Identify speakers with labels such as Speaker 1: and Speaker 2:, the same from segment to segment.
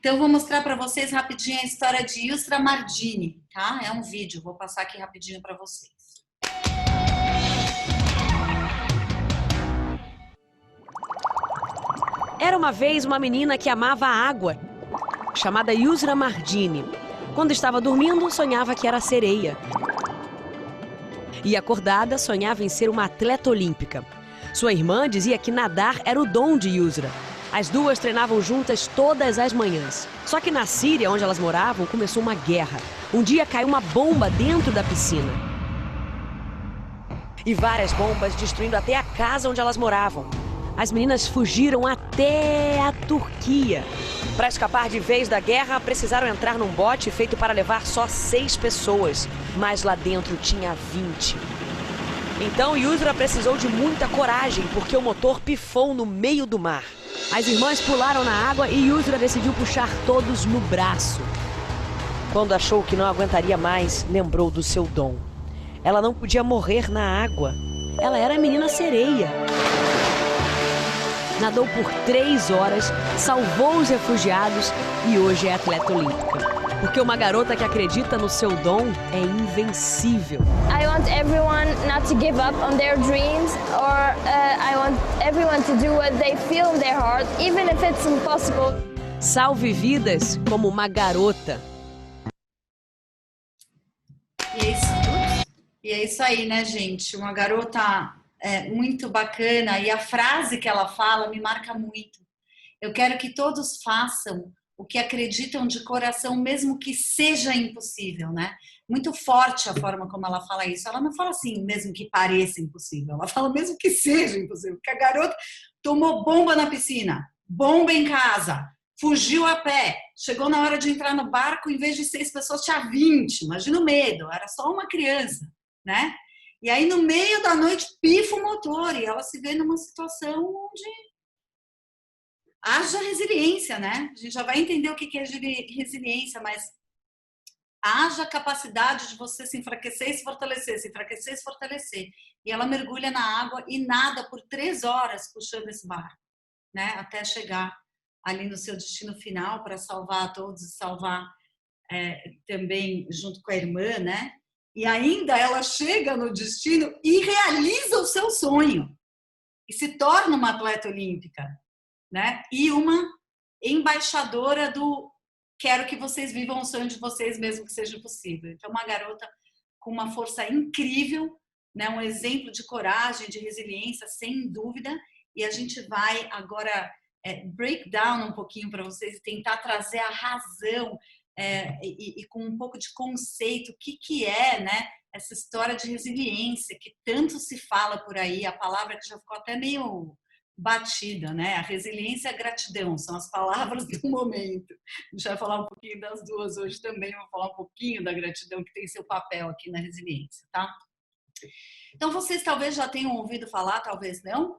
Speaker 1: Então, eu vou mostrar para vocês rapidinho a história de Yusra Mardini, tá? É um vídeo, vou passar aqui rapidinho para vocês.
Speaker 2: Era uma vez uma menina que amava a água, chamada Yusra Mardini. Quando estava dormindo, sonhava que era sereia. E acordada, sonhava em ser uma atleta olímpica. Sua irmã dizia que nadar era o dom de Yusra. As duas treinavam juntas todas as manhãs. Só que na Síria, onde elas moravam, começou uma guerra. Um dia caiu uma bomba dentro da piscina. E várias bombas destruindo até a casa onde elas moravam. As meninas fugiram até a Turquia. Para escapar de vez da guerra, precisaram entrar num bote feito para levar só 6 pessoas. Mas lá dentro tinha 20. Então Yusra precisou de muita coragem, porque o motor pifou no meio do mar. As irmãs pularam na água e Yusra decidiu puxar todos no braço. Quando achou que não aguentaria mais, lembrou do seu dom. Ela não podia morrer na água. Ela era a menina sereia. Nadou por 3 horas, salvou os refugiados e hoje é atleta olímpica. Porque uma garota que acredita no seu dom é invencível.
Speaker 3: I want everyone not to give up on their dreams, or I want everyone to do what they feel in their heart, even if it's impossible.
Speaker 2: Salve vidas como uma garota.
Speaker 1: E é isso aí, né, gente? Uma garota muito bacana, e a frase que ela fala me marca muito. Eu quero que todos façam o que acreditam de coração, mesmo que seja impossível, né? Muito forte a forma como ela fala isso. Ela não fala assim, mesmo que pareça impossível. Ela fala mesmo que seja impossível. Porque a garota tomou bomba na piscina, bomba em casa, fugiu a pé, chegou na hora de entrar no barco, em vez de 6 pessoas, tinha 20. Imagina o medo, era só uma criança, né? E aí, no meio da noite, pifa o motor e ela se vê numa situação onde haja resiliência, né? A gente já vai entender o que é resiliência, mas haja capacidade de você se enfraquecer e se fortalecer, se enfraquecer e se fortalecer. E ela mergulha na água e nada por 3 horas puxando esse barco, né? Até chegar ali no seu destino final para salvar a todos e salvar também junto com a irmã, né? E ainda ela chega no destino e realiza o seu sonho e se torna uma atleta olímpica, né? E uma embaixadora do quero que vocês vivam o sonho de vocês, mesmo que seja possível. Então, uma garota com uma força incrível, né? Um exemplo de coragem, de resiliência, sem dúvida. E a gente vai agora break down um pouquinho para vocês e tentar trazer a razão e com um pouco de conceito, o que é, né? Essa história de resiliência que tanto se fala por aí, a palavra que já ficou até meio batida, né? A resiliência e a gratidão são as palavras do momento. A gente vai falar um pouquinho das duas hoje também, vou falar um pouquinho da gratidão que tem seu papel aqui na resiliência, tá? Então, vocês talvez já tenham ouvido falar, talvez não,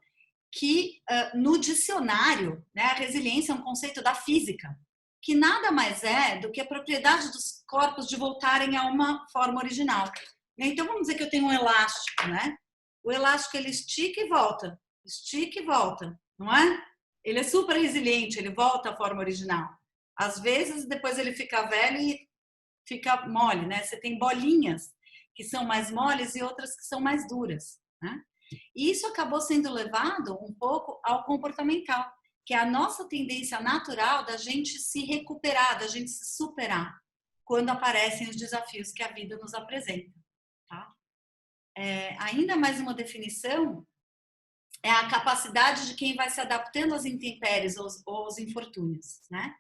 Speaker 1: que no dicionário, né, a resiliência é um conceito da física, que nada mais é do que a propriedade dos corpos de voltarem a uma forma original. Então, vamos dizer que eu tenho um elástico, né? O elástico, ele estica e volta, não é? Ele é super resiliente, ele volta à forma original. Às vezes, depois ele fica velho e fica mole, né? Você tem bolinhas que são mais moles e outras que são mais duras, né? E isso acabou sendo levado um pouco ao comportamental, que é a nossa tendência natural da gente se recuperar, da gente se superar, quando aparecem os desafios que a vida nos apresenta, tá? Ainda mais uma definição é a capacidade de quem vai se adaptando às intempéries ou aos infortúnios, né?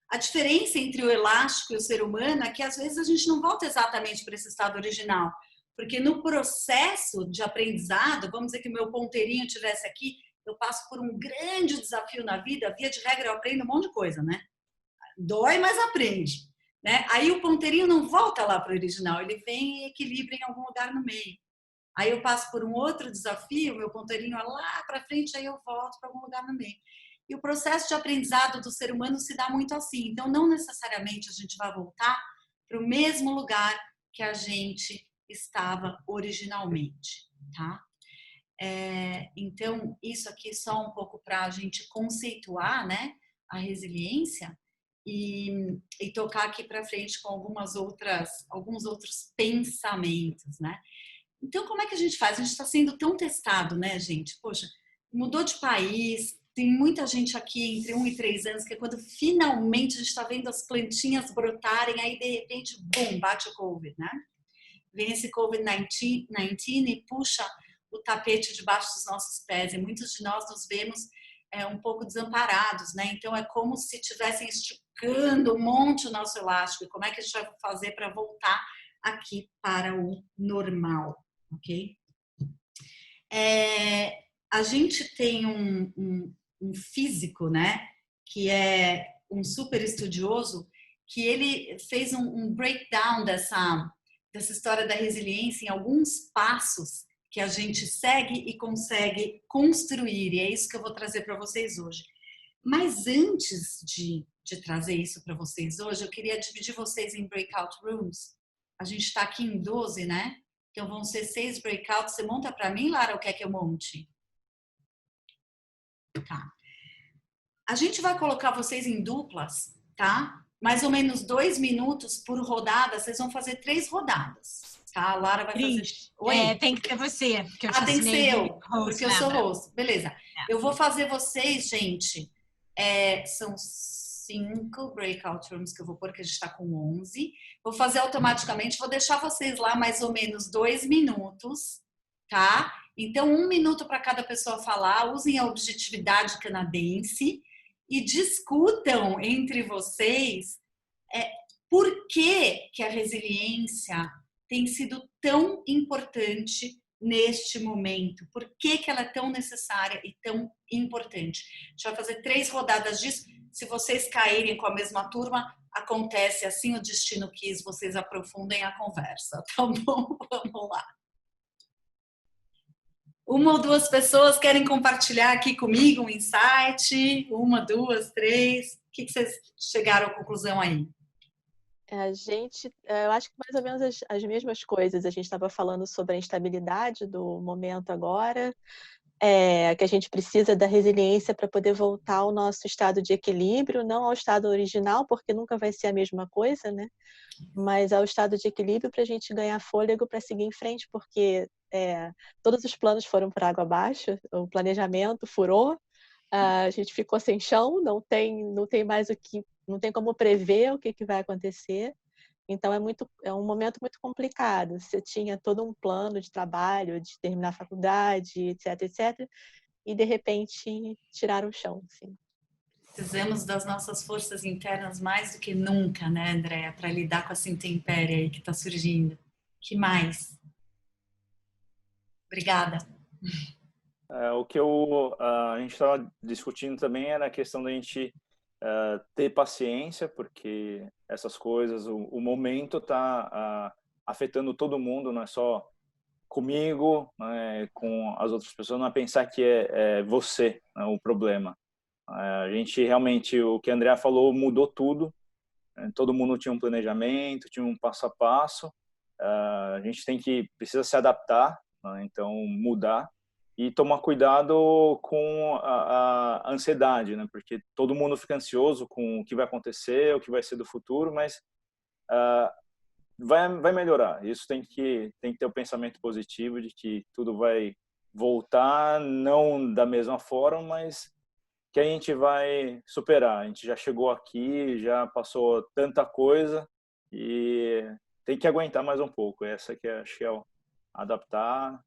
Speaker 1: A diferença entre o elástico e o ser humano é que às vezes a gente não volta exatamente para esse estado original, porque no processo de aprendizado, vamos dizer que o meu ponteirinho estivesse aqui, eu passo por um grande desafio na vida, via de regra eu aprendo um monte de coisa, né? Dói, mas aprende, né? Aí o ponteirinho não volta lá para o original, ele vem e equilibra em algum lugar no meio. Aí eu passo por um outro desafio, meu ponteirinho é lá para frente, aí eu volto para algum lugar no meio. E o processo de aprendizado do ser humano se dá muito assim. Então, não necessariamente a gente vai voltar para o mesmo lugar que a gente estava originalmente, tá? Então, isso aqui só um pouco para a gente conceituar, né, a resiliência. e tocar aqui para frente com alguns outros pensamentos, né? Então, como é que a gente faz? A gente está sendo tão testado, né, gente? Poxa, mudou de país, tem muita gente aqui entre 1 e 3 anos que é quando finalmente a gente está vendo as plantinhas brotarem, aí de repente, bum, bate o Covid, né? Vem esse Covid-19 e puxa o tapete debaixo dos nossos pés, e muitos de nós nos vemos um pouco desamparados, né? Então é como se estivessem esticando um monte o nosso elástico. E como é que a gente vai fazer para voltar aqui para o normal, ok? A gente tem um físico, né? Que é um super estudioso, que ele fez um breakdown dessa história da resiliência em alguns passos que a gente segue e consegue construir, e é isso que eu vou trazer para vocês hoje. Mas antes de trazer isso para vocês hoje, eu queria dividir vocês em breakout rooms. A gente está aqui em 12, né? Então vão ser 6 breakouts. Você monta para mim, Lara, ou quer que eu monte? Tá. A gente vai colocar vocês em duplas, tá? Mais ou menos 2 minutos por rodada. Vocês vão fazer 3 rodadas. Tá, a Lara vai fazer...
Speaker 4: Oi? Tem que ser você. Porque eu
Speaker 1: tem que ser eu,
Speaker 4: host,
Speaker 1: porque eu sou host. Beleza. Eu vou fazer vocês, gente... são 5 breakout rooms que eu vou pôr, que a gente está com 11. Vou fazer automaticamente, vou deixar vocês lá mais ou menos 2 minutos, tá? Então, 1 minuto para cada pessoa falar. Usem a objetividade canadense e discutam entre vocês por que a resiliência tem sido tão importante neste momento. Por que ela é tão necessária e tão importante? A gente vai fazer 3 rodadas disso. Se vocês caírem com a mesma turma, acontece assim, o destino quis, vocês aprofundem a conversa, tá bom? Vamos lá. 1 ou 2 pessoas querem compartilhar aqui comigo um insight? 1, 2, 3. O que vocês chegaram à conclusão aí?
Speaker 5: Eu acho que mais ou menos as mesmas coisas. A gente estava falando sobre a instabilidade do momento agora, que a gente precisa da resiliência para poder voltar ao nosso estado de equilíbrio, não ao estado original, porque nunca vai ser a mesma coisa, né? Mas ao estado de equilíbrio para a gente ganhar fôlego para seguir em frente, porque todos os planos foram por água abaixo, o planejamento furou, a gente ficou sem chão, não tem mais não tem como prever o que vai acontecer. Então é um momento muito complicado. Você tinha todo um plano de trabalho, de terminar a faculdade, etc, e de repente tiraram o chão. Assim.
Speaker 1: Precisamos das nossas forças internas mais do que nunca, né, Andréa, para lidar com essa intempérie aí que está surgindo. Que mais? Obrigada.
Speaker 6: O que a gente estava discutindo também era a questão da gente ter paciência, porque essas coisas, o momento está afetando todo mundo, não é só comigo, né, com as outras pessoas, não é pensar que é você, né, o problema. A gente realmente, o que a Andrea falou, mudou tudo, todo mundo tinha um planejamento, tinha um passo a passo, a gente precisa se adaptar, né, então mudar, e tomar cuidado com a ansiedade, né? Porque todo mundo fica ansioso com o que vai acontecer, o que vai ser do futuro, mas vai melhorar. Isso tem que ter o pensamento positivo de que tudo vai voltar, não da mesma forma, mas que a gente vai superar. A gente já chegou aqui, já passou tanta coisa e tem que aguentar mais um pouco. Essa que acho que é adaptar,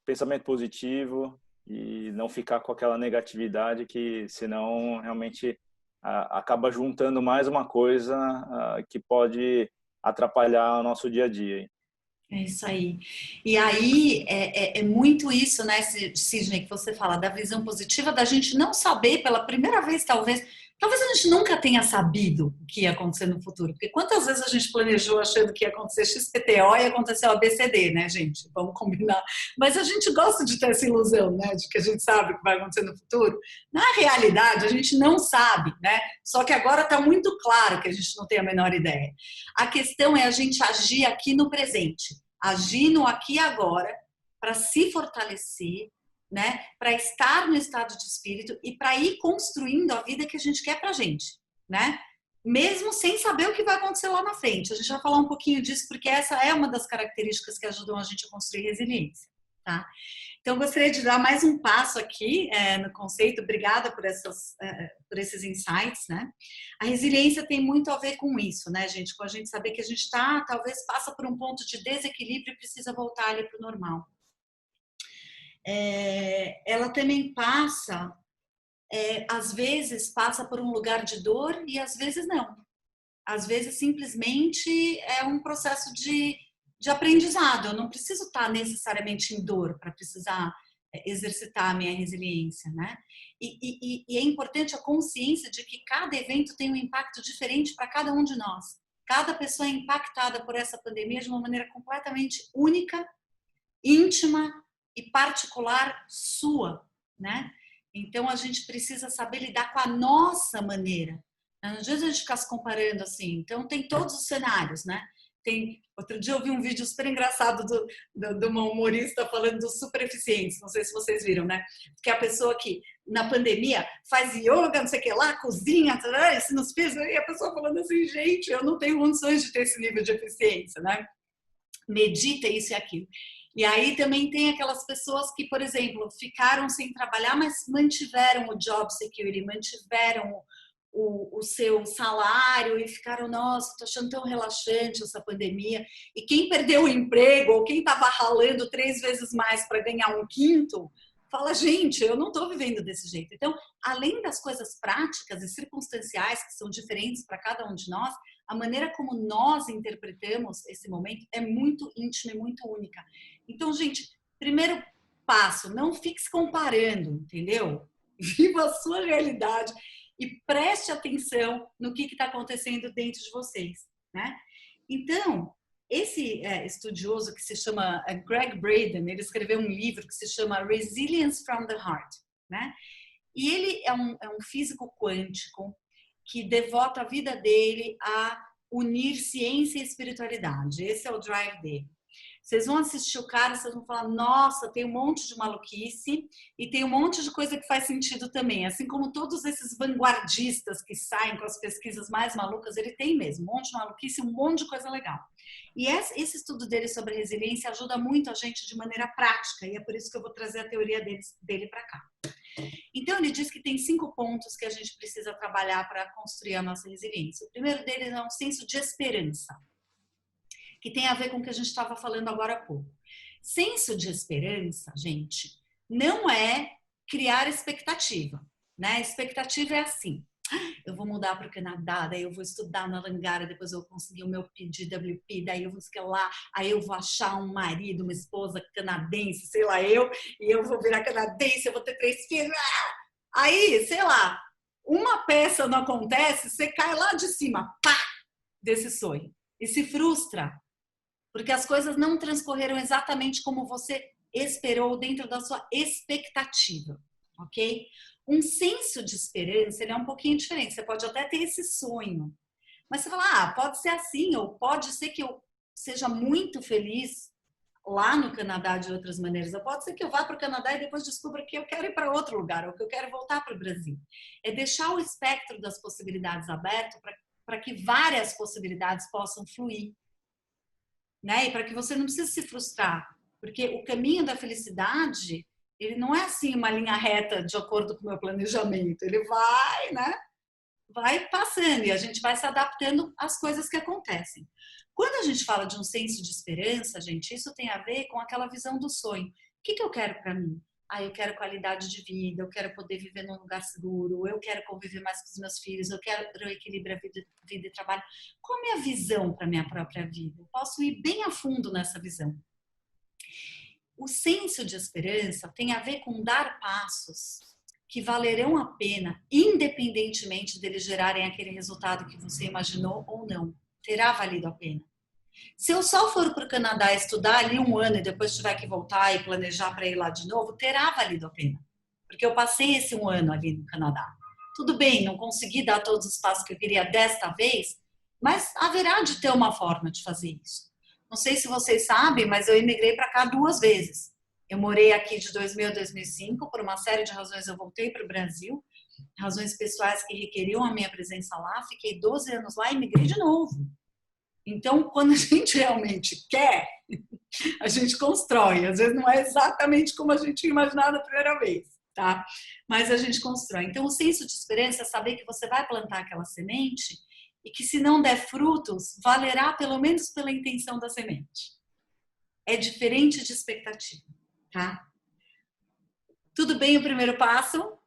Speaker 6: pensamento positivo e não ficar com aquela negatividade que senão realmente acaba juntando mais uma coisa que pode atrapalhar o nosso dia a dia.
Speaker 1: É isso aí. E aí é muito isso, né, Sidney, que você fala da visão positiva, da gente não saber pela primeira vez, talvez a gente nunca tenha sabido o que ia acontecer no futuro, porque quantas vezes a gente planejou achando que ia acontecer XPTO e aconteceu ABCD, né, gente? Vamos combinar. Mas a gente gosta de ter essa ilusão, né, de que a gente sabe o que vai acontecer no futuro. Na realidade, a gente não sabe, né? Só que agora está muito claro que a gente não tem a menor ideia. A questão é a gente agir aqui no presente, agir no aqui e agora, para se fortalecer, né, para estar no estado de espírito e para ir construindo a vida que a gente quer pra gente, né? mesmo sem saber o que vai acontecer lá na frente. A gente vai falar um pouquinho disso, porque essa é uma das características que ajudam a gente a construir resiliência, tá? Então, eu gostaria de dar mais um passo aqui no conceito. Obrigada por esses insights, né? A resiliência tem muito a ver com isso, né, gente? Com a gente saber que a gente talvez passa por um ponto de desequilíbrio e precisa voltar ali para o normal. Ela também passa, às vezes, passa por um lugar de dor e às vezes não. Às vezes, simplesmente, é um processo de aprendizado. Eu não preciso estar necessariamente em dor para precisar exercitar a minha resiliência, né? E é importante a consciência de que cada evento tem um impacto diferente para cada um de nós. Cada pessoa é impactada por essa pandemia de uma maneira completamente única, íntima e particular sua, né? Então, a gente precisa saber lidar com a nossa maneira. Não adianta a gente ficar se comparando assim. Então, tem todos os cenários, né? Outro dia eu vi um vídeo super engraçado de uma humorista falando dos super eficientes, não sei se vocês viram, né? Que é a pessoa que na pandemia faz yoga, não sei o que lá, cozinha, ensina os filhos, e a pessoa falando assim, gente, eu não tenho condições de ter esse nível de eficiência, né? Medita isso e aquilo. E aí também tem aquelas pessoas que, por exemplo, ficaram sem trabalhar, mas mantiveram o job security, mantiveram o seu salário e ficaram, nossa, tô achando tão relaxante essa pandemia. E quem perdeu o emprego ou quem estava ralando 3 vezes mais para ganhar 1/5, fala, gente, eu não tô vivendo desse jeito. Então, além das coisas práticas e circunstanciais que são diferentes para cada um de nós, a maneira como nós interpretamos esse momento é muito íntima e muito única. Então, gente, primeiro passo, não fique se comparando, entendeu? Viva a sua realidade e preste atenção no que está acontecendo dentro de vocês, né? Então, esse estudioso que se chama Greg Braden, ele escreveu um livro que se chama Resilience from the Heart, né? E ele é um físico quântico que devota a vida dele a unir ciência e espiritualidade. Esse é o drive dele. Vocês vão assistir o cara, vocês vão falar, nossa, tem um monte de maluquice e tem um monte de coisa que faz sentido também. Assim como todos esses vanguardistas que saem com as pesquisas mais malucas, ele tem mesmo um monte de maluquice e um monte de coisa legal. E esse estudo dele sobre resiliência ajuda muito a gente de maneira prática e é por isso que eu vou trazer a teoria dele para cá. Então, ele diz que tem 5 pontos que a gente precisa trabalhar para construir a nossa resiliência. O primeiro deles é um senso de esperança, que tem a ver com o que a gente estava falando agora há pouco. Senso de esperança, gente, não é criar expectativa, né? Expectativa é assim, eu vou mudar para o Canadá, daí eu vou estudar na Langara, depois eu vou conseguir o meu PGWP, daí eu vou ficar lá, aí eu vou achar um marido, uma esposa canadense, sei lá e eu vou virar canadense, eu vou ter 3 filhos. Aí, sei lá, uma peça não acontece, você cai lá de cima, pá, desse sonho e se frustra. Porque as coisas não transcorreram exatamente como você esperou dentro da sua expectativa, ok? Um senso de esperança, ele é um pouquinho diferente. Você pode até ter esse sonho, mas você fala, pode ser assim, ou pode ser que eu seja muito feliz lá no Canadá de outras maneiras. Ou pode ser que eu vá para o Canadá e depois descubra que eu quero ir para outro lugar, ou que eu quero voltar para o Brasil. É deixar o espectro das possibilidades aberto para que várias possibilidades possam fluir. Né? E para que você não precise se frustrar, porque o caminho da felicidade, ele não é assim uma linha reta de acordo com o meu planejamento, ele vai, né? Vai passando e a gente vai se adaptando às coisas que acontecem. Quando a gente fala de um senso de esperança, gente, isso tem a ver com aquela visão do sonho. O que eu quero para mim? Eu quero qualidade de vida, eu quero poder viver num lugar seguro, eu quero conviver mais com os meus filhos, eu quero equilibrar vida e trabalho. Qual a minha visão para a minha própria vida? Eu posso ir bem a fundo nessa visão. O senso de esperança tem a ver com dar passos que valerão a pena, independentemente deles gerarem aquele resultado que você imaginou ou não. Terá valido a pena. Se eu só for para o Canadá estudar ali 1 ano e depois tiver que voltar e planejar para ir lá de novo, terá valido a pena. Porque eu passei esse 1 ano ali no Canadá. Tudo bem, não consegui dar todos os passos que eu queria desta vez, mas haverá de ter uma forma de fazer isso. Não sei se vocês sabem, mas eu imigrei para cá 2 vezes. Eu morei aqui de 2000 a 2005, por uma série de razões eu voltei para o Brasil. razões pessoais que requeriam a minha presença lá, fiquei 12 anos lá e migrei de novo. Então, quando a gente realmente quer, a gente constrói. Às vezes não é exatamente como a gente imaginava da primeira vez, tá? Mas a gente constrói. Então, o senso de esperança é saber que você vai plantar aquela semente e que se não der frutos, valerá pelo menos pela intenção da semente. É diferente de expectativa, tá? Tudo bem o primeiro passo?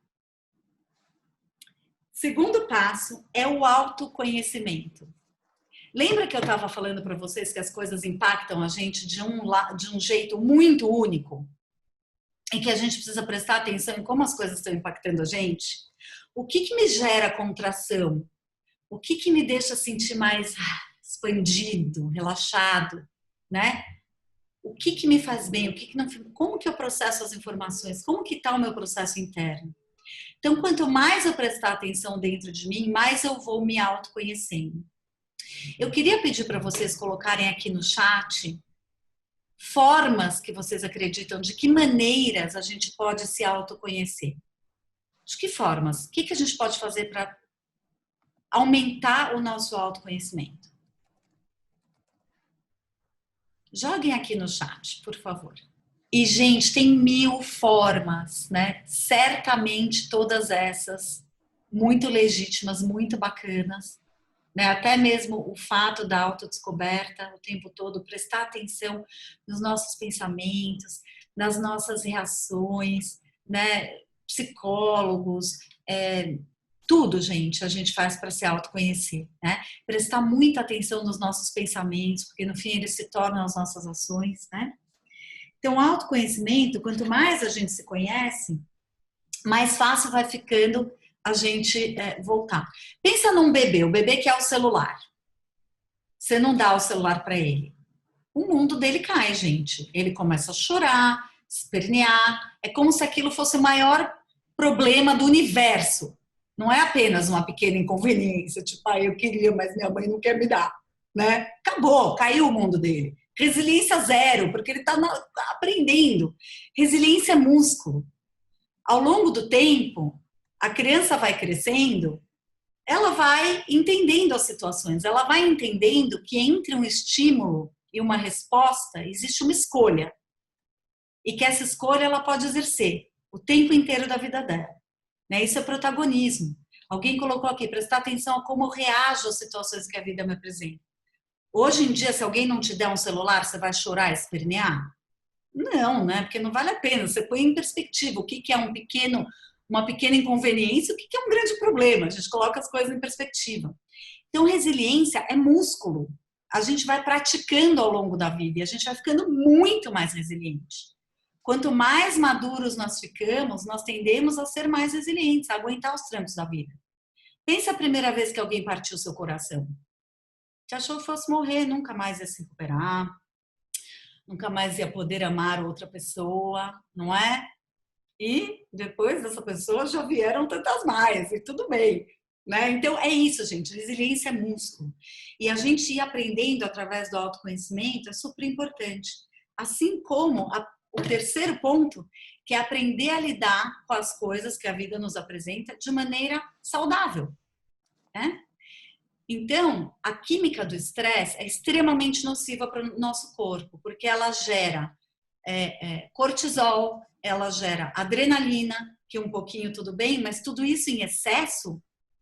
Speaker 1: Segundo passo é o autoconhecimento. Lembra que eu estava falando para vocês que as coisas impactam a gente de um jeito muito único? E que a gente precisa prestar atenção em como as coisas estão impactando a gente? O que me gera contração? O que me deixa sentir mais expandido, relaxado, né? O que me faz bem? O que não? Como que eu processo as informações? Como que está o meu processo interno? Então, quanto mais eu prestar atenção dentro de mim, mais eu vou me autoconhecendo. Eu queria pedir para vocês colocarem aqui no chat formas que vocês acreditam, de que maneiras a gente pode se autoconhecer. De que formas? O que a gente pode fazer para aumentar o nosso autoconhecimento? Joguem aqui no chat, por favor. E, gente, tem 1000 formas, né? Certamente todas essas muito legítimas, muito bacanas. Né? Até mesmo o fato da autodescoberta o tempo todo, prestar atenção nos nossos pensamentos, nas nossas reações, né? Psicólogos, tudo, gente, a gente faz para se autoconhecer, né? Prestar muita atenção nos nossos pensamentos, porque no fim eles se tornam as nossas ações, né? Então, autoconhecimento, quanto mais a gente se conhece, mais fácil vai ficando a gente voltar. Pensa num bebê, o bebê quer o celular. Você não dá o celular para ele. O mundo dele cai, gente. Ele começa a chorar, espernear. É como se aquilo fosse o maior problema do universo. Não é apenas uma pequena inconveniência, tipo, eu queria, mas minha mãe não quer me dar, né? Acabou, caiu o mundo dele. Resiliência zero, porque ele está aprendendo. Resiliência é músculo. Ao longo do tempo, a criança vai crescendo, ela vai entendendo as situações, ela vai entendendo que entre um estímulo e uma resposta existe uma escolha. E que essa escolha ela pode exercer o tempo inteiro da vida dela. Né? Isso é protagonismo. Alguém colocou aqui, prestar atenção a como eu reajo às situações que a vida me apresenta. Hoje em dia, se alguém não te der um celular, você vai chorar e espernear? Não, né? Porque não vale a pena. Você põe em perspectiva o que é uma pequena inconveniência, o que é um grande problema. A gente coloca as coisas em perspectiva. Então, resiliência é músculo. A gente vai praticando ao longo da vida e a gente vai ficando muito mais resiliente. Quanto mais maduros nós ficamos, nós tendemos a ser mais resilientes, a aguentar os trancos da vida. Pensa a primeira vez que alguém partiu seu coração. Você achou que fosse morrer, nunca mais ia se recuperar, nunca mais ia poder amar outra pessoa, não é? E depois dessa pessoa já vieram tantas mais, e tudo bem. Né? Então é isso, gente, resiliência é músculo. E a gente ir aprendendo através do autoconhecimento é super importante. Assim como o terceiro ponto, que é aprender a lidar com as coisas que a vida nos apresenta de maneira saudável. Né? Então, a química do estresse é extremamente nociva para o nosso corpo, porque ela gera cortisol, ela gera adrenalina, que um pouquinho tudo bem, mas tudo isso em excesso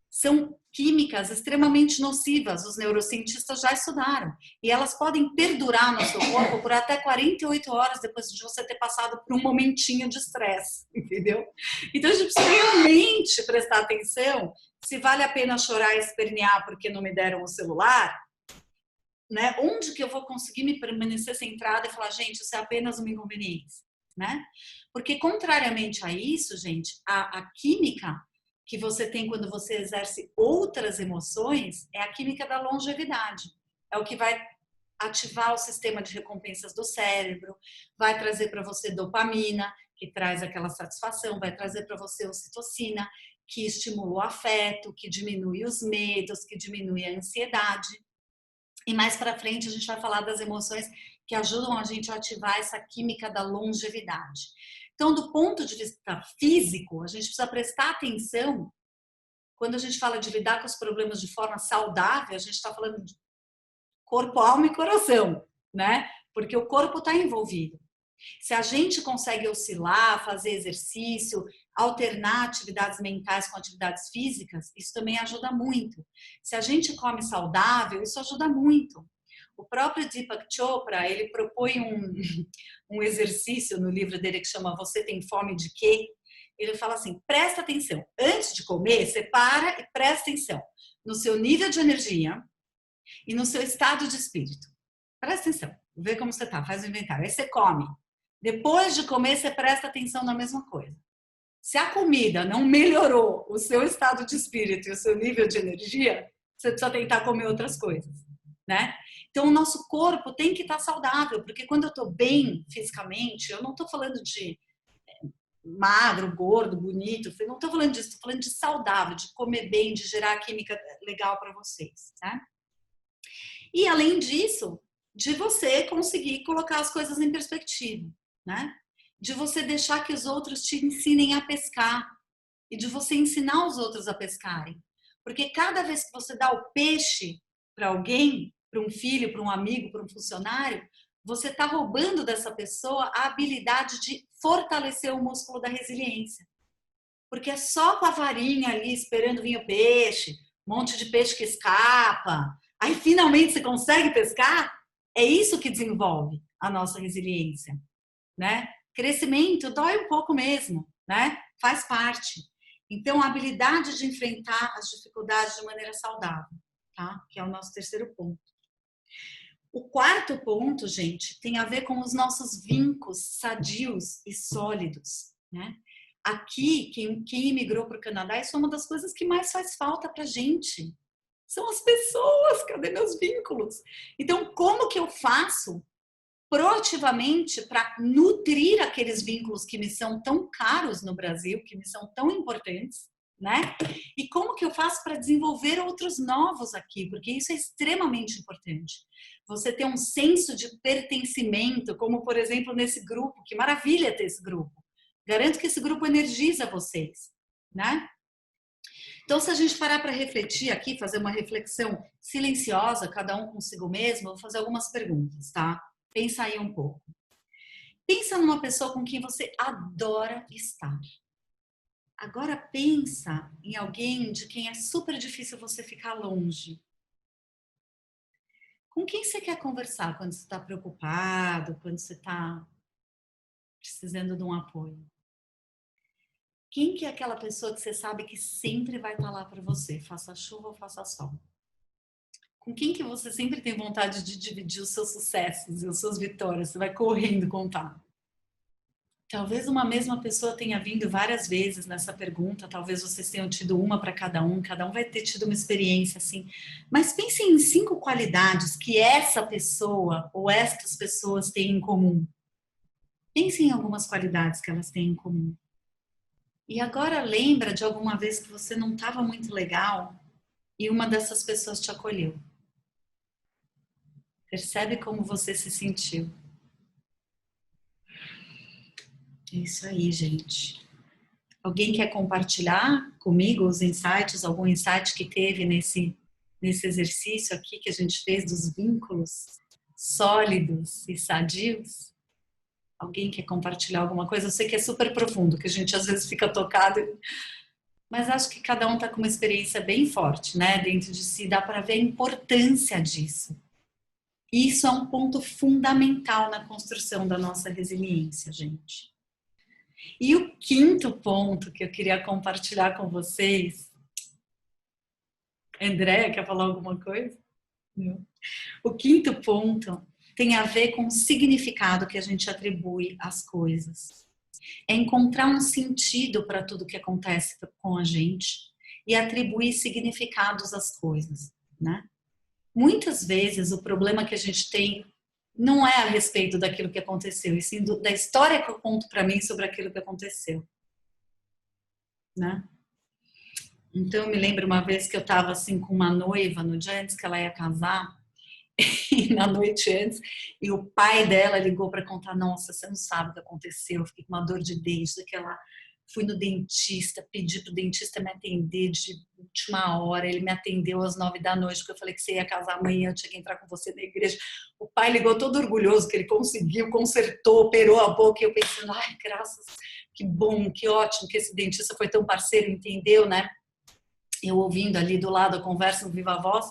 Speaker 1: são químicas extremamente nocivas, os neurocientistas já estudaram. E elas podem perdurar no seu corpo por até 48 horas depois de você ter passado por um momentinho de estresse, entendeu? Então a gente precisa realmente prestar atenção se vale a pena chorar e espernear porque não me deram o celular, né? Onde que eu vou conseguir me permanecer centrada e falar, gente, isso é apenas uma inconveniência, né? Porque contrariamente a isso, gente, a química que você tem quando você exerce outras emoções é a química da longevidade. É o que vai ativar o sistema de recompensas do cérebro, vai trazer para você dopamina, que traz aquela satisfação, vai trazer para você ocitocina, que estimula o afeto, que diminui os medos, que diminui a ansiedade. E mais para frente a gente vai falar das emoções que ajudam a gente a ativar essa química da longevidade. Então, do ponto de vista físico, a gente precisa prestar atenção quando a gente fala de lidar com os problemas de forma saudável, a gente está falando de corpo, alma e coração, né? Porque o corpo está envolvido. Se a gente consegue oscilar, fazer exercício, alternar atividades mentais com atividades físicas, isso também ajuda muito. Se a gente come saudável, isso ajuda muito. O próprio Deepak Chopra, ele propõe um exercício no livro dele que chama Você Tem Fome de Quê? Ele fala assim, presta atenção, antes de comer, você para e presta atenção no seu nível de energia e no seu estado de espírito. Presta atenção, vê como você tá, faz o inventário. Aí você come. Depois de comer, você presta atenção na mesma coisa. Se a comida não melhorou o seu estado de espírito e o seu nível de energia, você precisa tentar comer outras coisas, né? Então, o nosso corpo tem que estar saudável, porque quando eu estou bem fisicamente, eu não estou falando de magro, gordo, bonito, não estou falando disso, estou falando de saudável, de comer bem, de gerar química legal para vocês, né? E, além disso, de você conseguir colocar as coisas em perspectiva, né? De você deixar que os outros te ensinem a pescar e de você ensinar os outros a pescarem. Porque cada vez que você dá o peixe para alguém, para um filho, para um amigo, para um funcionário, você está roubando dessa pessoa a habilidade de fortalecer o músculo da resiliência. Porque é só com a varinha ali esperando vir o peixe, um monte de peixe que escapa, aí finalmente você consegue pescar, é isso que desenvolve a nossa resiliência, né? Crescimento dói um pouco mesmo, né? Faz parte. Então, a habilidade de enfrentar as dificuldades de maneira saudável, tá? Que é o nosso terceiro ponto. O quarto ponto, gente, tem a ver com os nossos vínculos sadios e sólidos, né? Aqui, quem imigrou para o Canadá, isso é uma das coisas que mais faz falta para a gente. São as pessoas, cadê meus vínculos? Então, como que eu faço proativamente para nutrir aqueles vínculos que me são tão caros no Brasil, que me são tão importantes, né? E como que eu faço para desenvolver outros novos aqui? Porque isso é extremamente importante. Você ter um senso de pertencimento, como, por exemplo, nesse grupo. Que maravilha ter esse grupo. Garanto que esse grupo energiza vocês, né? Então, se a gente parar para refletir aqui, fazer uma reflexão silenciosa, cada um consigo mesmo, eu vou fazer algumas perguntas, tá? Pensa aí um pouco. Pensa numa pessoa com quem você adora estar. Agora pensa em alguém de quem é super difícil você ficar longe. Com quem você quer conversar quando você está preocupado, quando você está precisando de um apoio? Quem que é aquela pessoa que você sabe que sempre vai estar lá para você, faça chuva ou faça sol? Com quem que você sempre tem vontade de dividir os seus sucessos e as suas vitórias? Você vai correndo contar. Talvez uma mesma pessoa tenha vindo várias vezes nessa pergunta, talvez vocês tenham tido uma para cada um vai ter tido uma experiência assim. Mas pense em 5 qualidades que essa pessoa ou estas pessoas têm em comum. Pense em algumas qualidades que elas têm em comum. E agora lembra de alguma vez que você não estava muito legal e uma dessas pessoas te acolheu. Percebe como você se sentiu. É isso aí, gente. Alguém quer compartilhar comigo os insights, algum insight que teve nesse exercício aqui que a gente fez dos vínculos sólidos e sadios? Alguém quer compartilhar alguma coisa? Eu sei que é super profundo, que a gente às vezes fica tocado, mas acho que cada um está com uma experiência bem forte, né? Dentro de si, dá para ver a importância disso. Isso é um ponto fundamental na construção da nossa resiliência, gente. E o quinto ponto que eu queria compartilhar com vocês... Andréa, quer falar alguma coisa? Não. O quinto ponto tem a ver com o significado que a gente atribui às coisas. É encontrar um sentido para tudo que acontece com a gente e atribuir significados às coisas, né? Muitas vezes o problema que a gente tem não é a respeito daquilo que aconteceu, e sim da história que eu conto para mim sobre aquilo que aconteceu, né? Então eu me lembro uma vez que eu estava assim com uma noiva no dia antes que ela ia casar, e na noite antes, e o pai dela ligou para contar: nossa, você não sabe o que aconteceu, eu fiquei com uma dor de dente, daquela Fui no dentista, pedi pro dentista me atender de última hora. Ele me atendeu às 9 da noite, porque eu falei que você ia casar amanhã, eu tinha que entrar com você na igreja. O pai ligou todo orgulhoso que ele conseguiu, consertou, operou a boca. E eu pensando, ai, graças, que bom, que ótimo que esse dentista foi tão parceiro, entendeu, né? Eu ouvindo ali do lado a conversa no Viva Voz,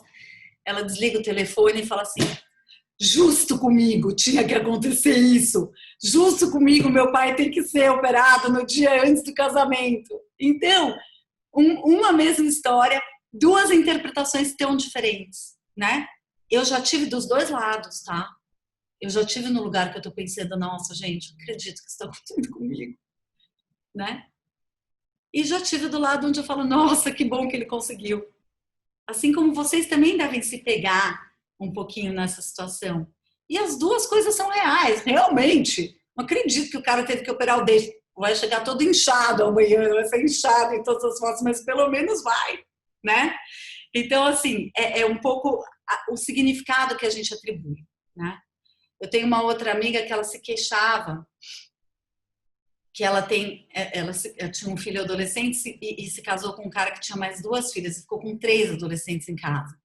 Speaker 1: ela desliga o telefone e fala assim, justo comigo tinha que acontecer isso. Justo comigo meu pai tem que ser operado no dia antes do casamento. Então, uma mesma história, duas interpretações tão diferentes, né? Eu já tive dos dois lados, tá? Eu já tive no lugar que eu tô pensando, nossa, gente, não acredito que isso está acontecendo comigo, né? E já tive do lado onde eu falo, nossa, que bom que ele conseguiu. Assim como vocês também devem se pegar um pouquinho nessa situação. E as duas coisas são reais, realmente. Não acredito que o cara teve que operar o dente. Vai chegar todo inchado amanhã, vai ser inchado em todas as fotos, mas pelo menos vai, né? Então, assim, é um pouco o significado que a gente atribui, né? Eu tenho uma outra amiga que ela se queixava que ela tinha um filho adolescente e se casou com um cara que tinha mais 2 filhas e ficou com 3 adolescentes em casa.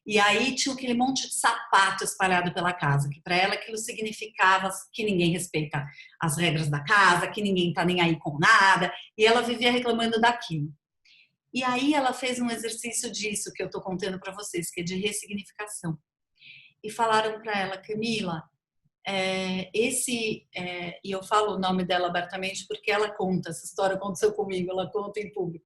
Speaker 1: E aí tinha aquele monte de sapato espalhado pela casa, que para ela aquilo significava que ninguém respeita as regras da casa, que ninguém tá nem aí com nada, e ela vivia reclamando daquilo. E aí ela fez um exercício disso que eu tô contando para vocês, que é de ressignificação. E falaram para ela, Camila, e eu falo o nome dela abertamente porque ela conta, essa história aconteceu comigo, ela conta em público.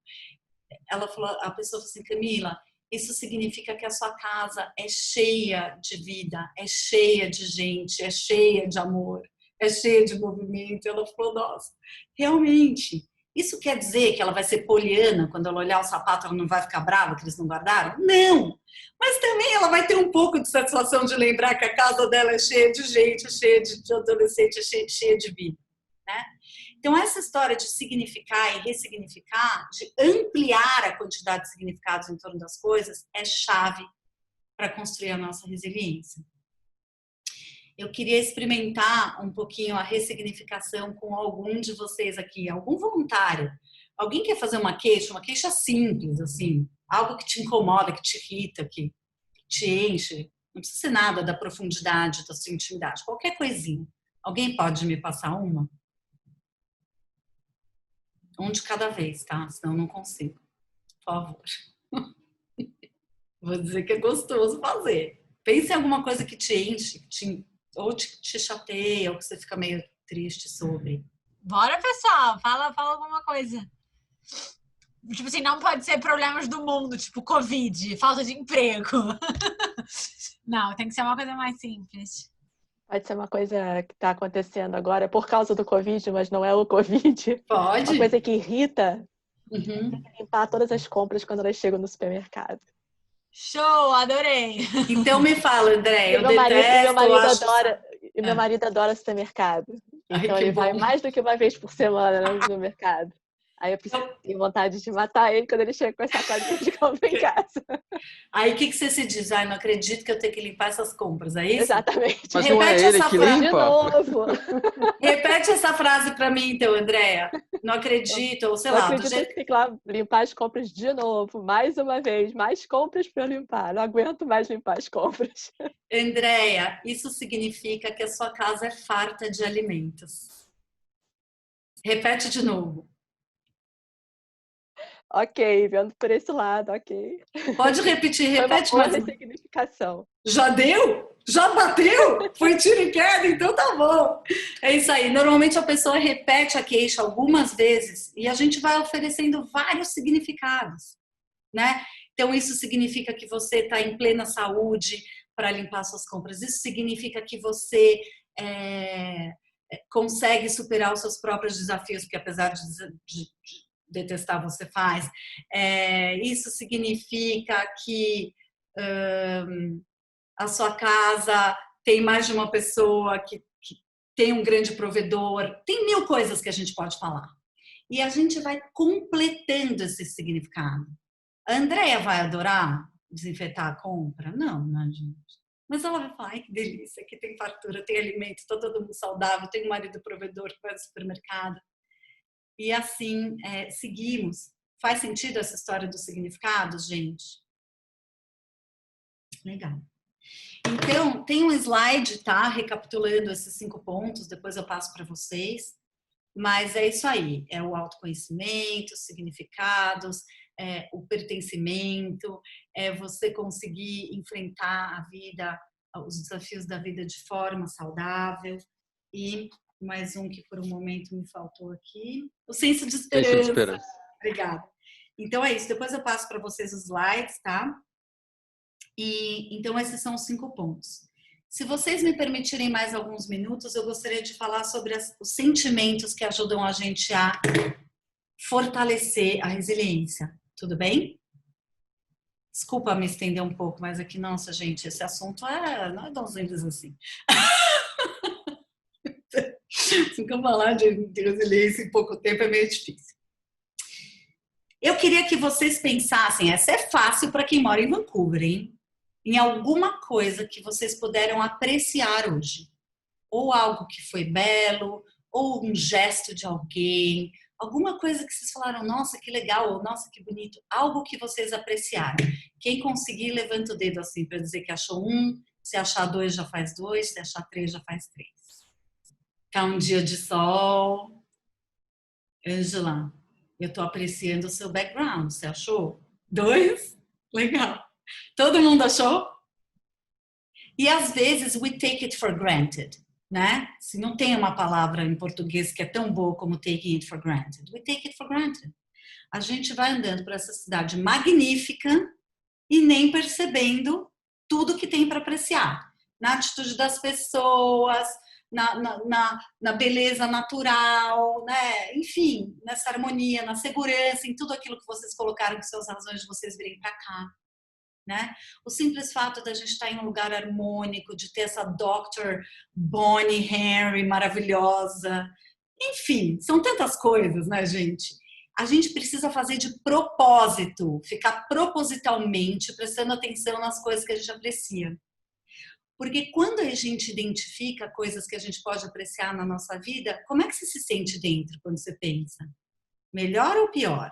Speaker 1: Ela falou, a pessoa falou assim, Camila, isso significa que a sua casa é cheia de vida, é cheia de gente, é cheia de amor, é cheia de movimento. Ela falou, nossa, realmente, isso quer dizer que ela vai ser poliana, quando ela olhar o sapato ela não vai ficar brava que eles não guardaram? Não! Mas também ela vai ter um pouco de satisfação de lembrar que a casa dela é cheia de gente, é cheia de adolescente, é cheia de vida, né? Então, essa história de significar e ressignificar, de ampliar a quantidade de significados em torno das coisas, é chave para construir a nossa resiliência. Eu queria experimentar um pouquinho a ressignificação com algum de vocês aqui, algum voluntário. Alguém quer fazer uma queixa simples, assim, algo que te incomoda, que te irrita, que te enche. Não precisa ser nada da profundidade da sua intimidade, qualquer coisinha. Alguém pode me passar uma? Um de cada vez, tá? Senão eu não consigo. Por favor. Vou dizer que é gostoso fazer. Pense em alguma coisa que te enche, ou te chateia, ou que você fica meio triste sobre.
Speaker 4: Bora, pessoal. Fala alguma coisa. Tipo assim, não pode ser problemas do mundo, tipo Covid, falta de emprego. Não, tem que ser uma coisa mais simples.
Speaker 5: Pode ser uma coisa que está acontecendo agora por causa do Covid, mas não é o Covid.
Speaker 1: Pode.
Speaker 5: Uma coisa que irrita
Speaker 1: é
Speaker 5: limpar todas as compras quando elas chegam no supermercado.
Speaker 4: Show, adorei.
Speaker 1: Então me fala, André, eu
Speaker 5: E meu marido adora supermercado. Então
Speaker 1: Ai,
Speaker 5: ele vai mais do que uma vez por semana no supermercado. Aí eu tenho vontade de matar ele quando ele chega com essa coisa de compra em casa.
Speaker 1: Aí o que você se diz? Não acredito que eu tenho que limpar essas compras, é isso?
Speaker 5: Exatamente.
Speaker 7: Mas não é ele que limpa?
Speaker 5: De novo.
Speaker 1: Repete essa frase pra mim, então, Andréa. Não acredito, ou sei
Speaker 5: não
Speaker 1: lá.
Speaker 5: acredito que tem que lá limpar as compras de novo, mais uma vez, mais compras para limpar. Não aguento mais limpar as compras.
Speaker 1: Andréa, isso significa que a sua casa é farta de alimentos. Repete de novo.
Speaker 5: Ok, vendo por esse lado, ok.
Speaker 1: Pode repetir, repete
Speaker 5: mais.
Speaker 1: mais.
Speaker 5: Ressignificação.
Speaker 1: Já deu? Já bateu? Foi tiro e queda? Então tá bom. É isso aí. Normalmente a pessoa repete a queixa algumas vezes e a gente vai oferecendo vários significados, né? Então isso significa que você está em plena saúde para limpar suas compras. Isso significa que você consegue superar os seus próprios desafios, porque apesar de detestar, você faz. Isso significa que a sua casa tem mais de uma pessoa que tem um grande provedor. Tem 1000 coisas que a gente pode falar. E a gente vai completando esse significado. A Andréa vai adorar desinfetar a compra? Não, né, gente? Mas ela vai falar, ai, que delícia, aqui tem fartura, tem alimento, tá todo mundo saudável, tem um marido provedor que vai ao supermercado. e assim seguimos. Faz sentido essa história dos significados, gente? Legal. Então, tem um slide, tá? Recapitulando esses 5 pontos, depois eu passo para vocês. Mas é isso aí, é o autoconhecimento, os significados, o pertencimento, é você conseguir enfrentar a vida, os desafios da vida de forma saudável. E mais um que por um momento me faltou aqui, o senso de esperança.
Speaker 7: Senso de esperança.
Speaker 1: Obrigada. Então é isso, depois eu passo para vocês os slides, tá? E então esses são os 5 pontos. Se vocês me permitirem mais alguns minutos, eu gostaria de falar sobre os sentimentos que ajudam a gente a fortalecer a resiliência. Tudo bem? Desculpa me estender um pouco, mas aqui, nossa, gente, esse assunto não é tão simples assim. Se eu falar de resiliência em pouco tempo é meio difícil. Eu queria que vocês pensassem, essa é fácil para quem mora em Vancouver, hein? Em alguma coisa que vocês puderam apreciar hoje. Ou algo que foi belo, ou um gesto de alguém, alguma coisa que vocês falaram, nossa, que legal, ou nossa, que bonito. Algo que vocês apreciaram. Quem conseguir, levanta o dedo assim para dizer que achou 1. Se achar 2, já faz 2. Se achar 3, já faz 3. Tá um dia de sol. Ângela, eu tô apreciando o seu background. Você achou? 2? Legal. Todo mundo achou? E às vezes we take it for granted, né? Se não tem uma palavra em português que é tão boa como taking it for granted, we take it for granted. A gente vai andando por essa cidade magnífica e nem percebendo tudo que tem para apreciar. Na atitude das pessoas, na beleza natural, né? Enfim, nessa harmonia, na segurança, em tudo aquilo que vocês colocaram com suas razões de vocês virem para cá. Né? O simples fato da gente estar em um lugar harmônico, de ter essa Dr. Bonnie Henry maravilhosa, enfim, são tantas coisas, né, gente? A gente precisa fazer de propósito, ficar propositalmente prestando atenção nas coisas que a gente aprecia. Porque quando a gente identifica coisas que a gente pode apreciar na nossa vida, como é que você se sente dentro quando você pensa? Melhor ou pior?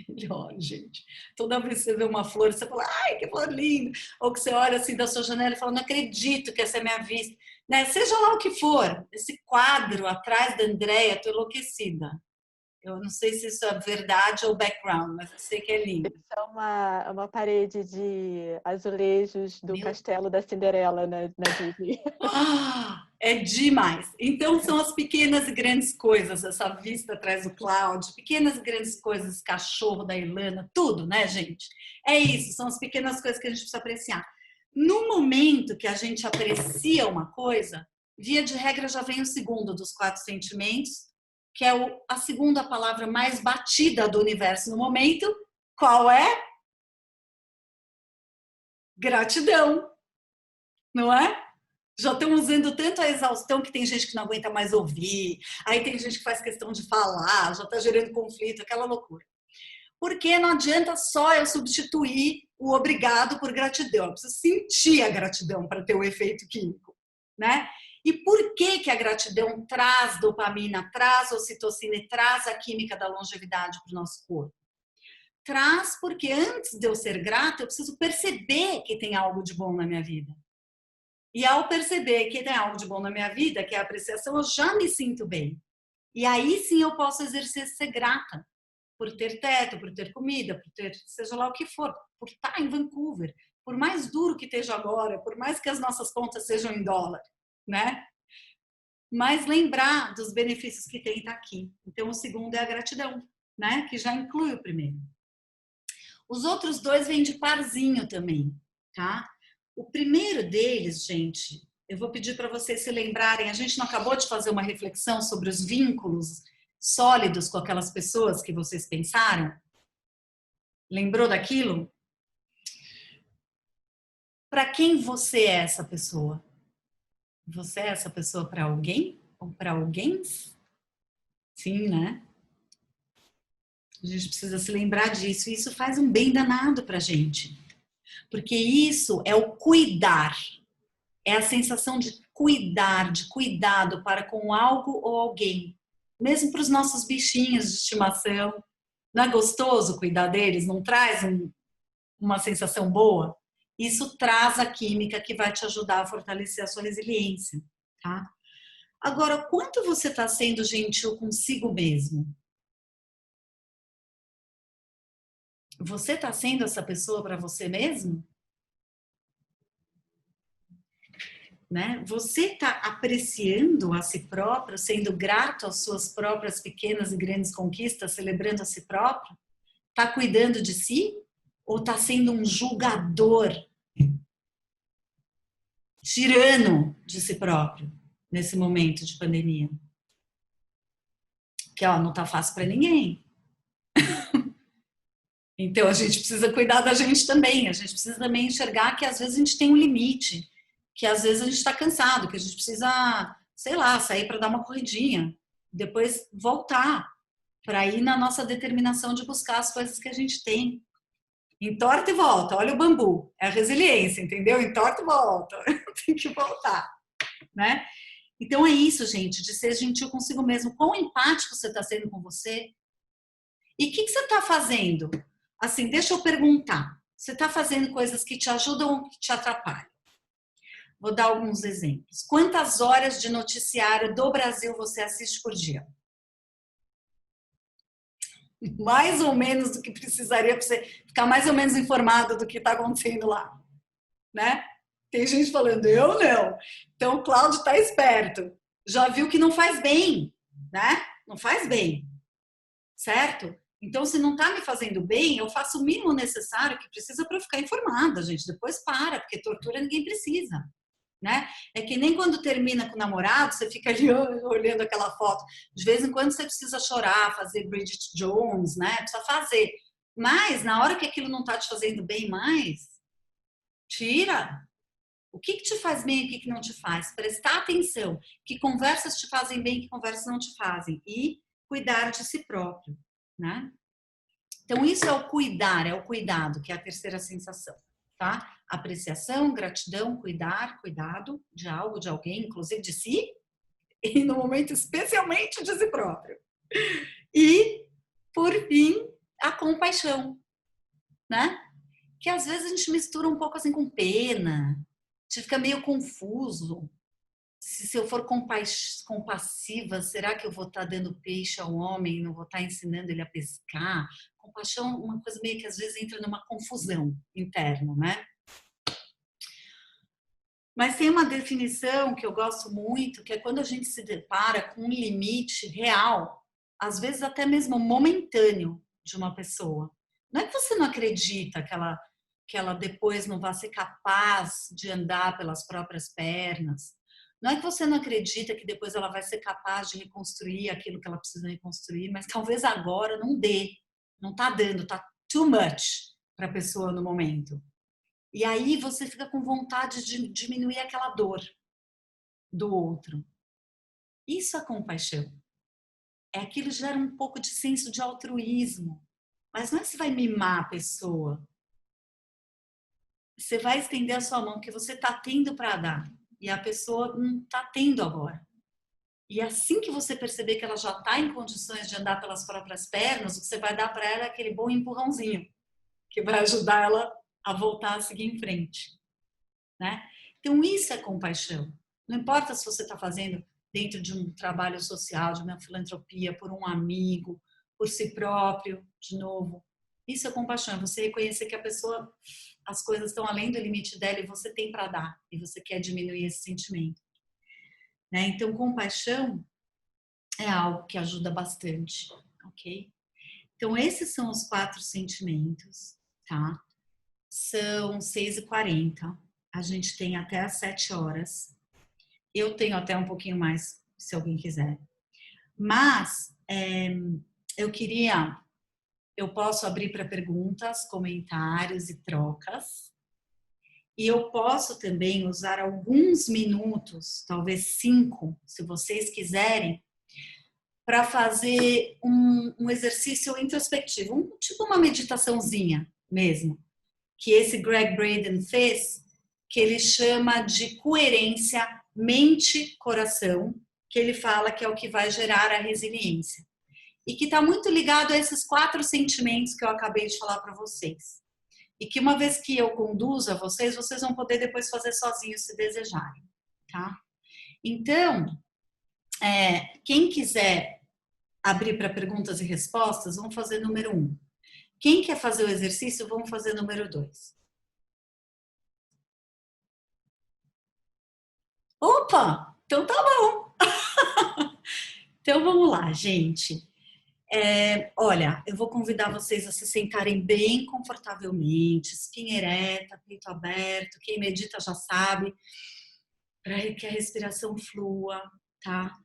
Speaker 1: Melhor, gente. Toda vez que você vê uma flor, você fala, ai, que flor linda. Ou que você olha assim da sua janela e fala, não acredito que essa é a minha vista. Né? Seja lá o que for, esse quadro atrás da Andréia, tô enlouquecida. Eu não sei se isso é verdade ou background, mas eu sei que é lindo.
Speaker 5: Isso é uma parede de azulejos do Castelo da Cinderela na Disney.
Speaker 1: É demais. Então são as pequenas e grandes coisas, essa vista atrás do cloud, pequenas e grandes coisas, cachorro da Ilana, tudo, né, gente? É isso, são as pequenas coisas que a gente precisa apreciar. No momento que a gente aprecia uma coisa, via de regra já vem o segundo dos 4 sentimentos, que é a segunda palavra mais batida do universo no momento. Qual é? Gratidão. Não é? Já estão usando tanto a exaustão que tem gente que não aguenta mais ouvir, aí tem gente que faz questão de falar, já está gerando conflito, aquela loucura. Porque não adianta só eu substituir o obrigado por gratidão, eu preciso sentir a gratidão para ter o efeito químico, né? E por que a gratidão traz dopamina, traz ocitocina e traz a química da longevidade para o nosso corpo? Traz porque antes de eu ser grata, eu preciso perceber que tem algo de bom na minha vida. E ao perceber que tem algo de bom na minha vida, que é a apreciação, eu já me sinto bem. E aí sim eu posso exercer ser grata por ter teto, por ter comida, por ter seja lá o que for, por estar em Vancouver, por mais duro que esteja agora, por mais que as nossas contas sejam em dólar, né? Mas lembrar dos benefícios que tem estar aqui. Então o segundo é a gratidão, né? Que já inclui o primeiro. Os outros 2 vêm de parzinho também, tá? O primeiro deles, gente, eu vou pedir para vocês se lembrarem, a gente não acabou de fazer uma reflexão sobre os vínculos sólidos com aquelas pessoas que vocês pensaram? Lembrou daquilo? Para quem você é essa pessoa? Você é essa pessoa para alguém? Ou para alguém? Sim, né? A gente precisa se lembrar disso. E isso faz um bem danado para a gente. Porque isso é o cuidar. É a sensação de cuidar, de cuidado para com algo ou alguém. mesmo para os nossos bichinhos de estimação. Não é gostoso cuidar deles? Não traz uma sensação boa? Isso traz a química que vai te ajudar a fortalecer a sua resiliência, tá? Agora, quanto você está sendo gentil consigo mesmo? Você está sendo essa pessoa para você mesmo? Né? Você está apreciando a si próprio, sendo grato às suas próprias pequenas e grandes conquistas, celebrando a si próprio? Está cuidando de si? Ou está sendo um julgador, tirano de si próprio nesse momento de pandemia? Que ó, não está fácil para ninguém. Então a gente precisa cuidar da gente também. A gente precisa também enxergar que às vezes a gente tem um limite, que às vezes a gente está cansado, que a gente precisa, sei lá, sair para dar uma corridinha, depois voltar para ir na nossa determinação de buscar as coisas que a gente tem. Entorta e volta, olha o bambu, é a resiliência, entendeu? Entorta e volta, tem que voltar, né? Então é isso, gente, de ser gentil consigo mesmo. Quão empático você está sendo com você? E o que você está fazendo? Assim, deixa eu perguntar. Você está fazendo coisas que te ajudam ou que te atrapalham? Vou dar alguns exemplos. Quantas horas de noticiário do Brasil você assiste por dia? Mais ou menos do que precisaria para você ficar mais ou menos informado do que está acontecendo lá, né? Tem gente falando, eu não. Então o Cláudio está esperto. Já viu que não faz bem, né? Não faz bem, certo? Então, se não está me fazendo bem, eu faço o mínimo necessário que precisa para eu ficar informada, gente. Depois para, porque tortura ninguém precisa, né? É que nem quando termina com o namorado, você fica ali olhando aquela foto. De vez em quando você precisa chorar, fazer Bridget Jones, né? Precisa fazer. Mas, na hora que aquilo não está te fazendo bem mais, tira. O que te faz bem e o que não te faz? Prestar atenção. Que conversas te fazem bem e que conversas não te fazem. E cuidar de si próprio, né? Então, isso é o cuidar, é o cuidado, que é a terceira sensação, tá? Apreciação, gratidão, cuidar, cuidado de algo, de alguém, inclusive de si, e no momento especialmente de si próprio. E, por fim, a compaixão, né? Que às vezes a gente mistura um pouco assim com pena, a gente fica meio confuso. Se eu for compassiva, será que eu vou estar dando peixe ao homem, não vou estar ensinando ele a pescar? Compaixão é uma coisa meio que às vezes entra numa confusão interna, né? Mas tem uma definição que eu gosto muito, que é quando a gente se depara com um limite real, às vezes até mesmo momentâneo, de uma pessoa. Não é que você não acredita que ela depois não vai ser capaz de andar pelas próprias pernas. Não é que você não acredita que depois ela vai ser capaz de reconstruir aquilo que ela precisa reconstruir, mas talvez agora não dê. Não está dando, está too much para a pessoa no momento. E aí você fica com vontade de diminuir aquela dor do outro. Isso é compaixão. É aquilo que gera um pouco de senso de altruísmo. Mas não é que você vai mimar a pessoa. Você vai estender a sua mão, que você está tendo para dar. E a pessoa não está tendo agora. E assim que você perceber que ela já está em condições de andar pelas próprias pernas, o que você vai dar para ela é aquele bom empurrãozinho, que vai ajudar ela a voltar a seguir em frente, né? Então isso é compaixão. Não importa se você está fazendo dentro de um trabalho social, de uma filantropia, por um amigo, por si próprio, de novo. Isso é compaixão, é você reconhecer que a pessoa, as coisas estão além do limite dela e você tem para dar, e você quer diminuir esse sentimento. Né? Então, compaixão é algo que ajuda bastante, ok? Então, esses são os 4 sentimentos, tá? São 6h40, a gente tem até às 7 horas. Eu tenho até um pouquinho mais, se alguém quiser. Mas, eu posso abrir para perguntas, comentários e trocas. E eu posso também usar alguns minutos, talvez 5, se vocês quiserem, para fazer um exercício introspectivo, tipo uma meditaçãozinha mesmo, que esse Greg Braden fez, que ele chama de coerência mente-coração, que ele fala que é o que vai gerar a resiliência. E que está muito ligado a esses 4 sentimentos que eu acabei de falar para vocês. E que uma vez que eu conduza vocês, vocês vão poder depois fazer sozinhos se desejarem, tá? Então, quem quiser abrir para perguntas e respostas, vamos fazer número 1. Quem quer fazer o exercício, vamos fazer número 2. Opa! Então tá bom! Então vamos lá, gente. Olha, eu vou convidar vocês a se sentarem bem confortavelmente, espinha ereta, peito aberto. Quem medita já sabe, para que a respiração flua, tá?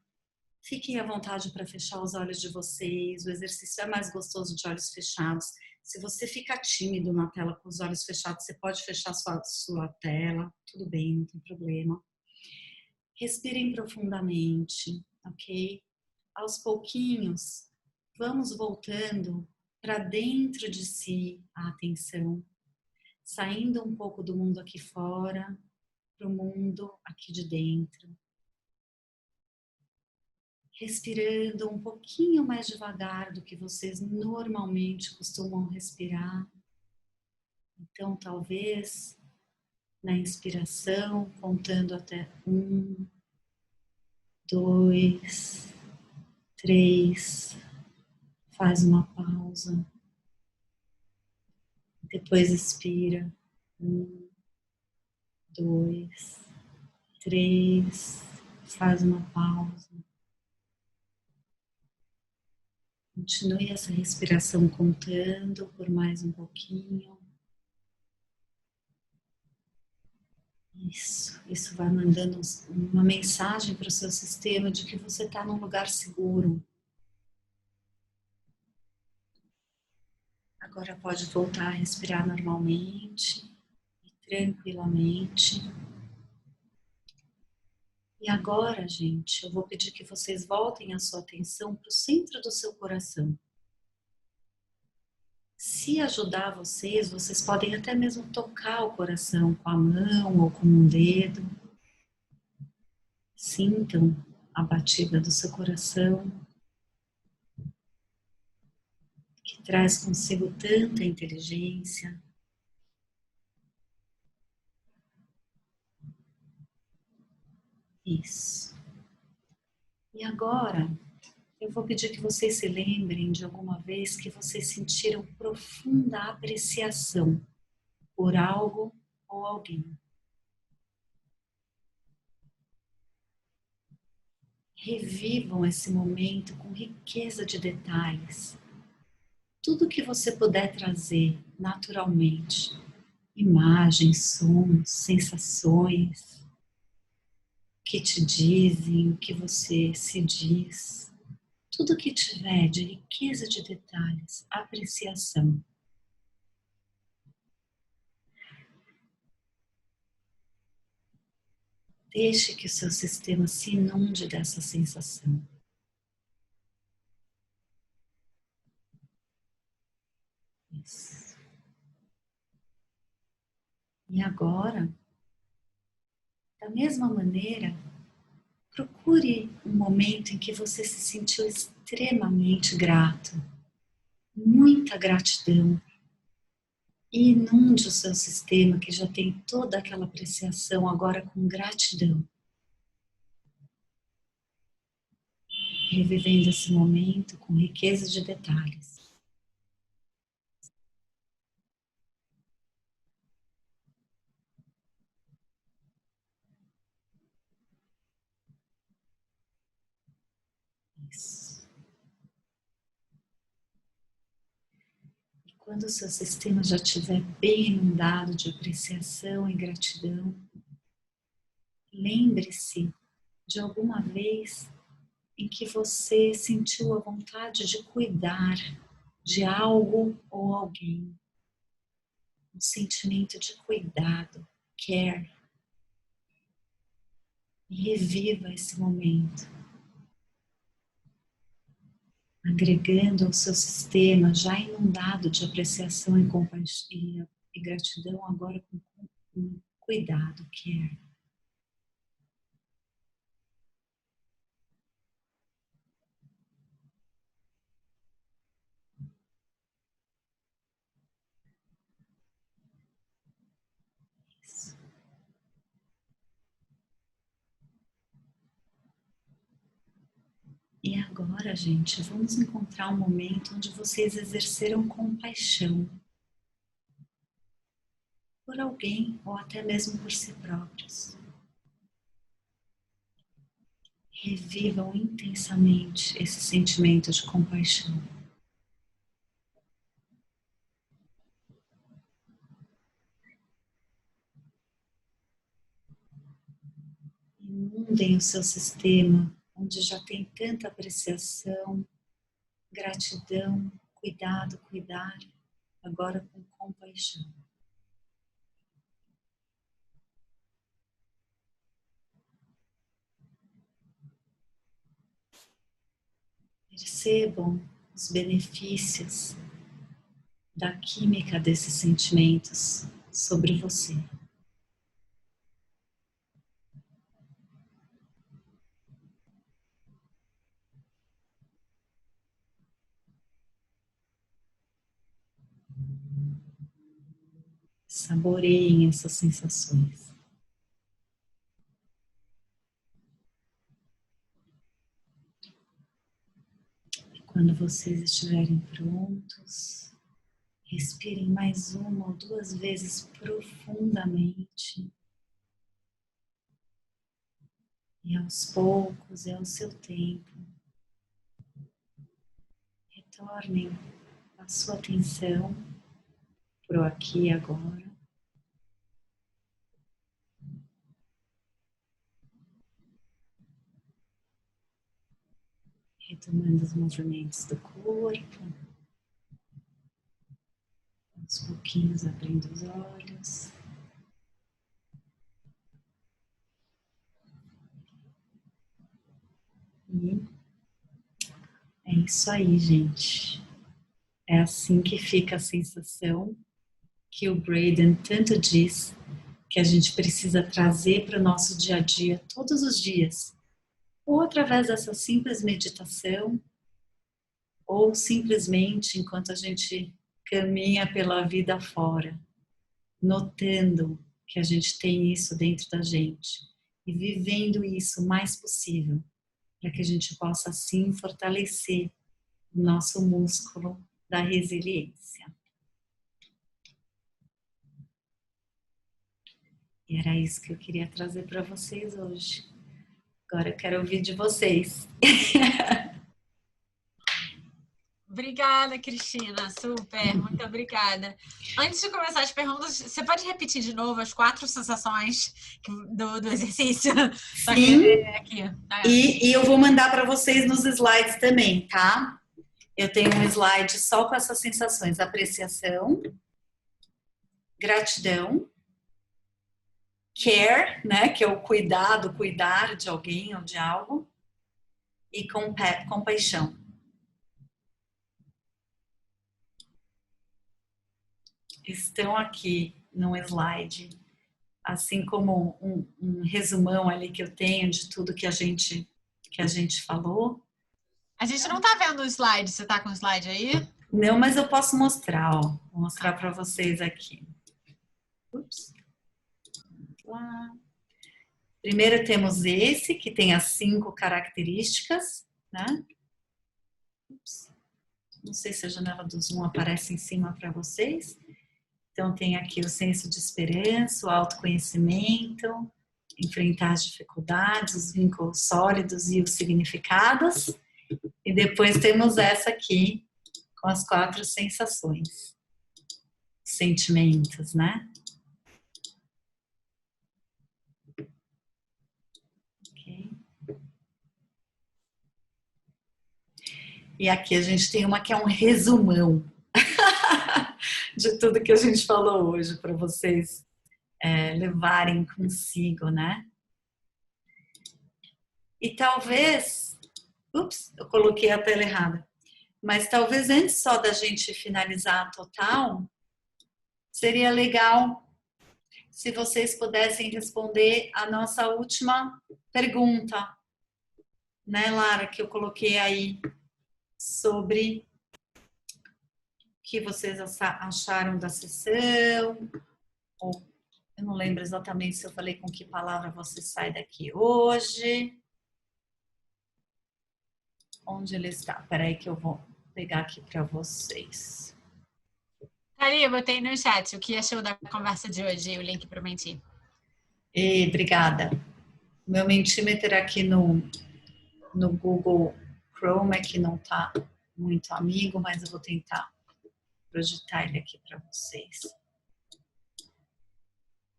Speaker 1: Fiquem à vontade para fechar os olhos de vocês. O exercício é mais gostoso de olhos fechados. Se você fica tímido na tela com os olhos fechados, você pode fechar sua tela. Tudo bem, não tem problema. Respirem profundamente, ok? Aos pouquinhos, vamos voltando para dentro de si a atenção, saindo um pouco do mundo aqui fora para o mundo aqui de dentro. Respirando um pouquinho mais devagar do que vocês normalmente costumam respirar. Então, talvez, na inspiração, contando até 1, 2, 3, faz uma pausa. Depois expira. 1, 2, 3, faz uma pausa. Continue essa respiração contando por mais um pouquinho. Isso vai mandando uma mensagem para o seu sistema de que você está num lugar seguro. Agora pode voltar a respirar normalmente e tranquilamente. E agora, gente, eu vou pedir que vocês voltem a sua atenção para o centro do seu coração. Se ajudar vocês, vocês podem até mesmo tocar o coração com a mão ou com um dedo. Sintam a batida do seu coração, que traz consigo tanta inteligência. Isso. E agora, eu vou pedir que vocês se lembrem de alguma vez que vocês sentiram profunda apreciação por algo ou alguém. Revivam esse momento com riqueza de detalhes. Tudo que você puder trazer naturalmente. Imagens, sons, sensações. O que te dizem, o que você se diz. Tudo que tiver de riqueza de detalhes, apreciação. Deixe que o seu sistema se inunde dessa sensação. Isso. E agora, da mesma maneira, procure um momento em que você se sentiu extremamente grato. Muita gratidão. E inunde o seu sistema que já tem toda aquela apreciação agora com gratidão. Revivendo esse momento com riqueza de detalhes. Isso. Quando o seu sistema já estiver bem inundado de apreciação e gratidão, lembre-se de alguma vez em que você sentiu a vontade de cuidar de algo ou alguém. Um sentimento de cuidado, care. E reviva esse momento. Agregando ao seu sistema já inundado de apreciação e compaixão e gratidão, agora com cuidado, care. E agora, gente, vamos encontrar um momento onde vocês exerceram compaixão por alguém ou até mesmo por si próprios. Revivam intensamente esse sentimento de compaixão. Inundem o seu sistema, onde já tem tanta apreciação, gratidão, cuidado, cuidar, agora com compaixão. Percebam os benefícios da química desses sentimentos sobre você. Saboreiem essas sensações. E quando vocês estiverem prontos, respirem mais 1 ou 2 vezes profundamente. E aos poucos, e ao seu tempo, retornem a sua atenção pro aqui e agora. Retomando os movimentos do corpo. Aos pouquinhos abrindo os olhos. E é isso aí, gente. É assim que fica a sensação que o Braden tanto diz que a gente precisa trazer para o nosso dia a dia, todos os dias. Ou através dessa simples meditação, ou simplesmente enquanto a gente caminha pela vida fora, notando que a gente tem isso dentro da gente e vivendo isso o mais possível, para que a gente possa assim fortalecer o nosso músculo da resiliência. E era isso que eu queria trazer para vocês hoje. Agora eu quero ouvir de vocês.
Speaker 4: Obrigada, Cristina. Super, muito obrigada. Antes de começar as perguntas, você pode repetir de novo as 4 sensações do exercício?
Speaker 1: Sim,
Speaker 4: aqui.
Speaker 1: E eu vou mandar para vocês nos slides também, tá? Eu tenho um slide só com essas sensações: apreciação, gratidão, care, né, que é o cuidado, cuidar de alguém ou de algo, e compaixão. Estão aqui no slide, assim como um resumão ali que eu tenho de tudo que a gente falou.
Speaker 4: A gente não tá vendo o slide, você tá com o slide aí?
Speaker 1: Não, mas eu posso mostrar, ó. Vou mostrar para vocês aqui. Ups. Lá. Primeiro temos esse, que tem as 5 características, né? Ups. Não sei se a janela do Zoom aparece em cima para vocês. Então tem aqui o senso de esperança, o autoconhecimento, enfrentar as dificuldades, os vínculos sólidos e os significados. E depois temos essa aqui, com as 4 sensações, sentimentos, né? Okay. E aqui a gente tem uma que é um resumão de tudo que a gente falou hoje, para vocês levarem consigo, né? E talvez, eu coloquei a tela errada, mas talvez antes só da gente finalizar a total, seria legal se vocês pudessem responder a nossa última pergunta, né, Lara, que eu coloquei aí sobre o que vocês acharam da sessão, ou eu não lembro exatamente se eu falei com que palavra você sai daqui hoje. onde ele está. Peraí que eu vou pegar aqui para vocês.
Speaker 4: Ali, eu botei no chat o que achou da conversa de hoje, o link para o Menti.
Speaker 1: E obrigada. Meu Mentimeter aqui no Google Chrome é que não está muito amigo, mas eu vou tentar projetar ele aqui para vocês.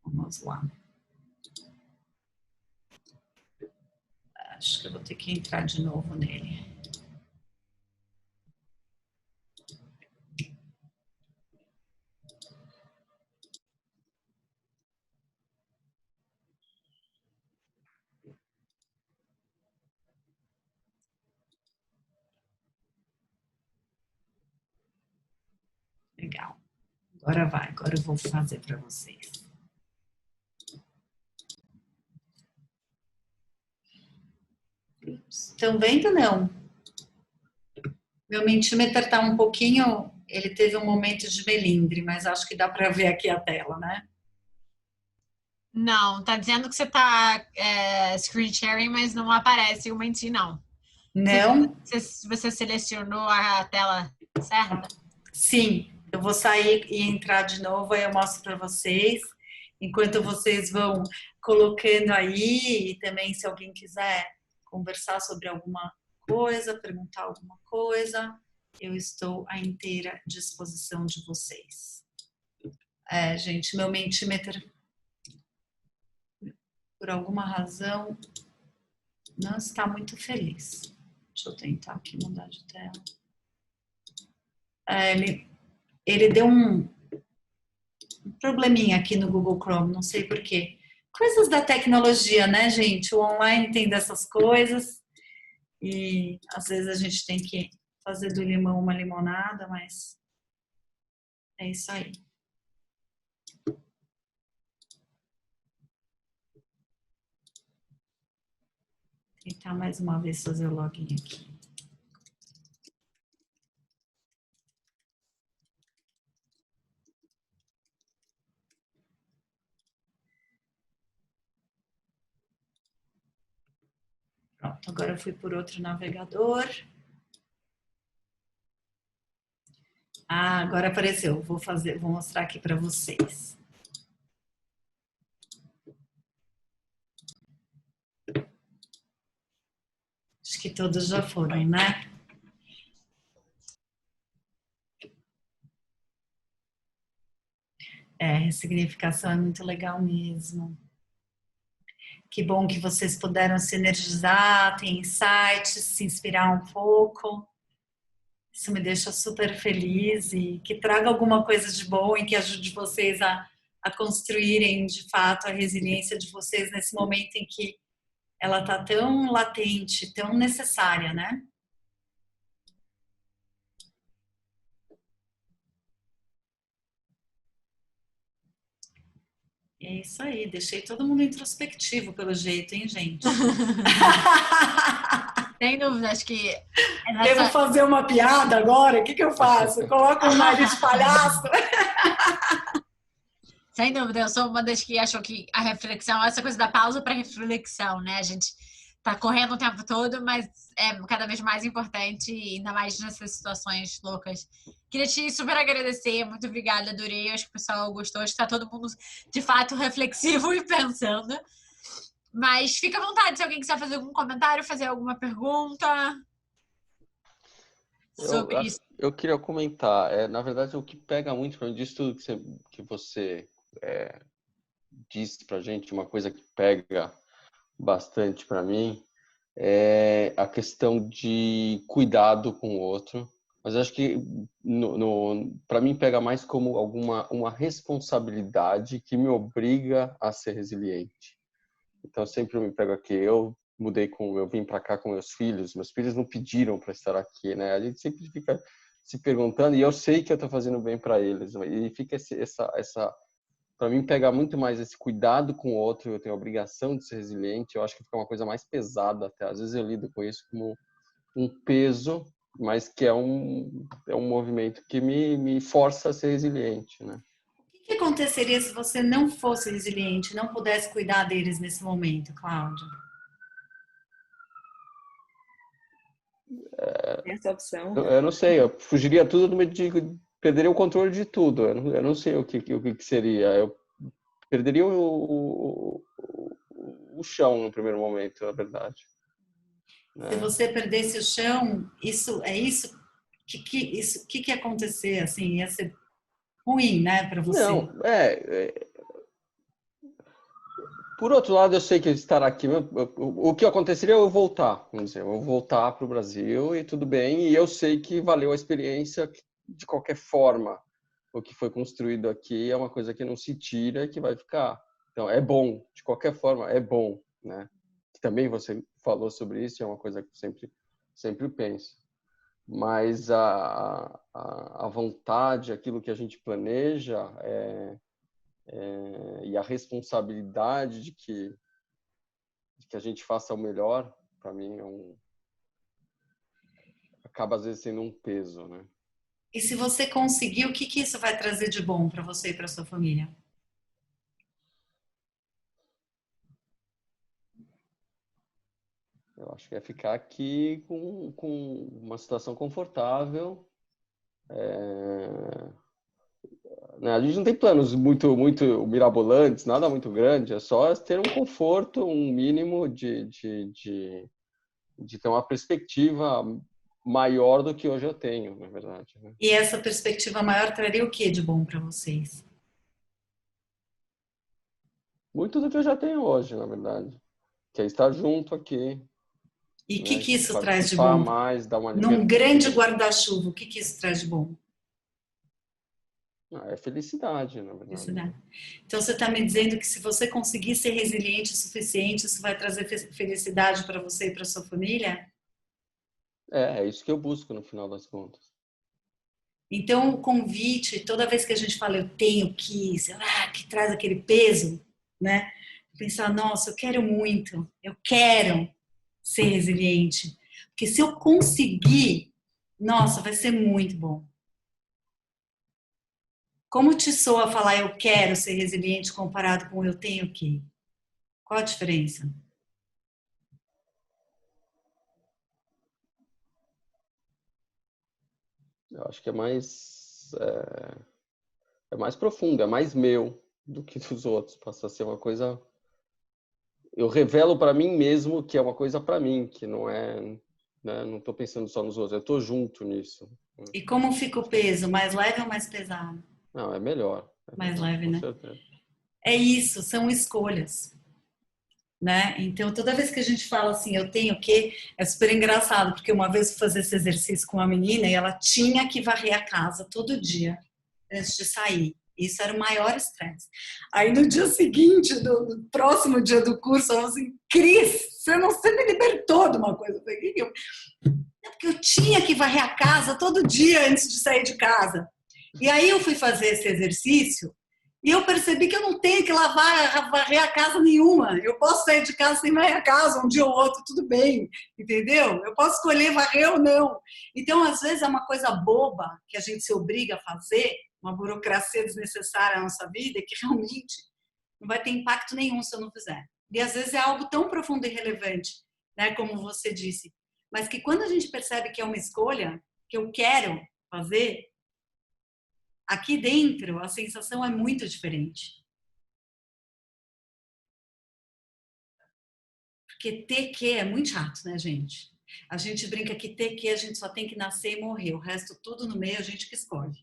Speaker 1: Vamos lá. Acho que eu vou ter que entrar de novo nele. Legal. Agora vai, agora eu vou fazer para vocês. Estão vendo, não? Meu Mentimeter está um pouquinho... Ele teve um momento de melindre, mas acho que dá para ver aqui a tela, né?
Speaker 4: Não, tá dizendo que você tá screen sharing, mas não aparece o Menti, não.
Speaker 1: Não?
Speaker 4: Você selecionou a tela certa?
Speaker 1: Sim, eu vou sair e entrar de novo, aí eu mostro para vocês. Enquanto vocês vão colocando aí, e também se alguém quiser conversar sobre alguma coisa, perguntar alguma coisa, eu estou à inteira disposição de vocês. Gente, meu Mentimeter, por alguma razão, não está muito feliz. Deixa eu tentar aqui mudar de tela. Ele deu um probleminha aqui no Google Chrome, não sei por quê. Coisas da tecnologia, né, gente? O online tem dessas coisas e às vezes a gente tem que fazer do limão uma limonada, mas é isso aí. Tentar mais uma vez fazer o login aqui. Pronto, agora eu fui por outro navegador. Agora apareceu. Vou mostrar aqui para vocês. Acho que todos já foram, né? Ressignificação é muito legal mesmo. Que bom que vocês puderam se energizar, ter insights, se inspirar um pouco. Isso me deixa super feliz e que traga alguma coisa de bom e que ajude vocês a construírem, de fato, a resiliência de vocês nesse momento em que ela está tão latente, tão necessária, né? É isso aí, deixei todo mundo introspectivo pelo jeito, hein, gente?
Speaker 4: Sem dúvida, acho que...
Speaker 1: Devo fazer uma piada agora? O que eu faço? Coloco um nariz de palhaço?
Speaker 4: Sem dúvida, eu sou uma das que achou que a reflexão, essa coisa da pausa para reflexão, né? A gente tá correndo o tempo todo, mas é cada vez mais importante, ainda mais nessas situações loucas. Queria te super agradecer, muito obrigada, adorei, acho que o pessoal gostou, acho que tá todo mundo de fato reflexivo e pensando. Mas fica à vontade, se alguém quiser fazer algum comentário, fazer alguma pergunta sobre isso.
Speaker 7: Eu queria comentar, na verdade, o que pega muito para mim disso tudo que você disse pra gente, uma coisa que pega bastante para mim é a questão de cuidado com o outro, mas acho que para mim pega mais como uma responsabilidade que me obriga a ser resiliente. Então sempre eu me pego aqui, eu vim para cá com meus filhos não pediram para estar aqui, né? A gente sempre fica se perguntando e eu sei que eu estou fazendo bem para eles, e fica essa para mim pega muito mais esse cuidado com o outro, eu tenho a obrigação de ser resiliente, eu acho que fica uma coisa mais pesada até, às vezes eu lido com isso como um peso, mas que é um movimento que me força a ser resiliente, né?
Speaker 1: O que aconteceria se você não fosse resiliente, não pudesse cuidar deles nesse momento, Cláudio?
Speaker 5: essa opção.
Speaker 7: Eu não sei, eu fugiria tudo, perderia o controle de tudo. Eu não sei o que seria. Eu perderia o chão no primeiro momento, na verdade.
Speaker 1: Se você perdesse o chão, isso que ia acontecer? Assim, ia ser ruim, né, para você?
Speaker 7: Não, por outro lado, eu sei que estar aqui, o que aconteceria é eu voltar, vamos dizer, eu voltar para o Brasil e tudo bem, e eu sei que valeu a experiência de qualquer forma. O que foi construído aqui é uma coisa que não se tira e que vai ficar. Então, é bom, de qualquer forma, é bom, né? Também você falou sobre isso, é uma coisa que eu sempre penso. Mas a vontade, aquilo que a gente planeja, e a responsabilidade de que a gente faça o melhor, para mim, acaba às vezes sendo um peso, né?
Speaker 1: E se você conseguir, o que isso vai trazer de bom para você e para sua família?
Speaker 7: Eu acho que é ficar aqui com uma situação confortável. Né? A gente não tem planos muito mirabolantes, nada muito grande. É só ter um conforto, um mínimo de ter uma perspectiva maior do que hoje eu tenho, na verdade. Né?
Speaker 1: E essa perspectiva maior traria o que de bom para vocês?
Speaker 7: Muito do que eu já tenho hoje, na verdade. Que é estar junto aqui.
Speaker 1: E o
Speaker 7: né?
Speaker 1: que isso traz de bom?
Speaker 7: Mais, dar uma
Speaker 1: Num grande guarda-chuva, o que isso traz de bom?
Speaker 7: É felicidade, na verdade.
Speaker 1: Felicidade. Então, você está me dizendo que se você conseguir ser resiliente o suficiente, isso vai trazer felicidade para você e para sua família?
Speaker 7: É isso que eu busco no final das contas.
Speaker 1: Então, o convite, toda vez que a gente fala eu tenho que, sei lá, que traz aquele peso, né? Pensar, nossa, eu quero muito, eu quero ser resiliente. Porque se eu conseguir, nossa, vai ser muito bom. Como te soa falar eu quero ser resiliente comparado com eu tenho que? Qual a diferença?
Speaker 7: Eu acho que é mais profundo, é mais meu do que dos outros. Passa a ser uma coisa... Eu revelo para mim mesmo que é uma coisa para mim, que não é... Né? Não estou pensando só nos outros, eu estou junto nisso.
Speaker 1: E como fica o peso? Mais leve ou mais pesado?
Speaker 7: Não, é melhor.
Speaker 1: Mais leve, né?
Speaker 7: Com certeza.
Speaker 1: É isso, são escolhas. Né? Então, toda vez que a gente fala assim, eu tenho que, é super engraçado, porque uma vez eu fui fazer esse exercício com uma menina e ela tinha que varrer a casa todo dia antes de sair. Isso era o maior estresse. Aí no dia seguinte, no próximo dia do curso, ela falou assim, Cris, você me libertou de uma coisa. Eu falei, porque eu tinha que varrer a casa todo dia antes de sair de casa. E aí eu fui fazer esse exercício e eu percebi que eu não tenho que varrer a casa nenhuma. Eu posso sair de casa sem varrer a casa, um dia ou outro, tudo bem, entendeu? Eu posso escolher varrer ou não. Então, às vezes, é uma coisa boba que a gente se obriga a fazer, uma burocracia desnecessária na nossa vida, e que realmente não vai ter impacto nenhum se eu não fizer. E, às vezes, é algo tão profundo e relevante, né, como você disse. Mas que quando a gente percebe que é uma escolha, que eu quero fazer, aqui dentro, a sensação é muito diferente. Porque ter que é muito chato, né, gente? A gente brinca que ter que a gente só tem que nascer e morrer. O resto, tudo no meio, a gente que escolhe.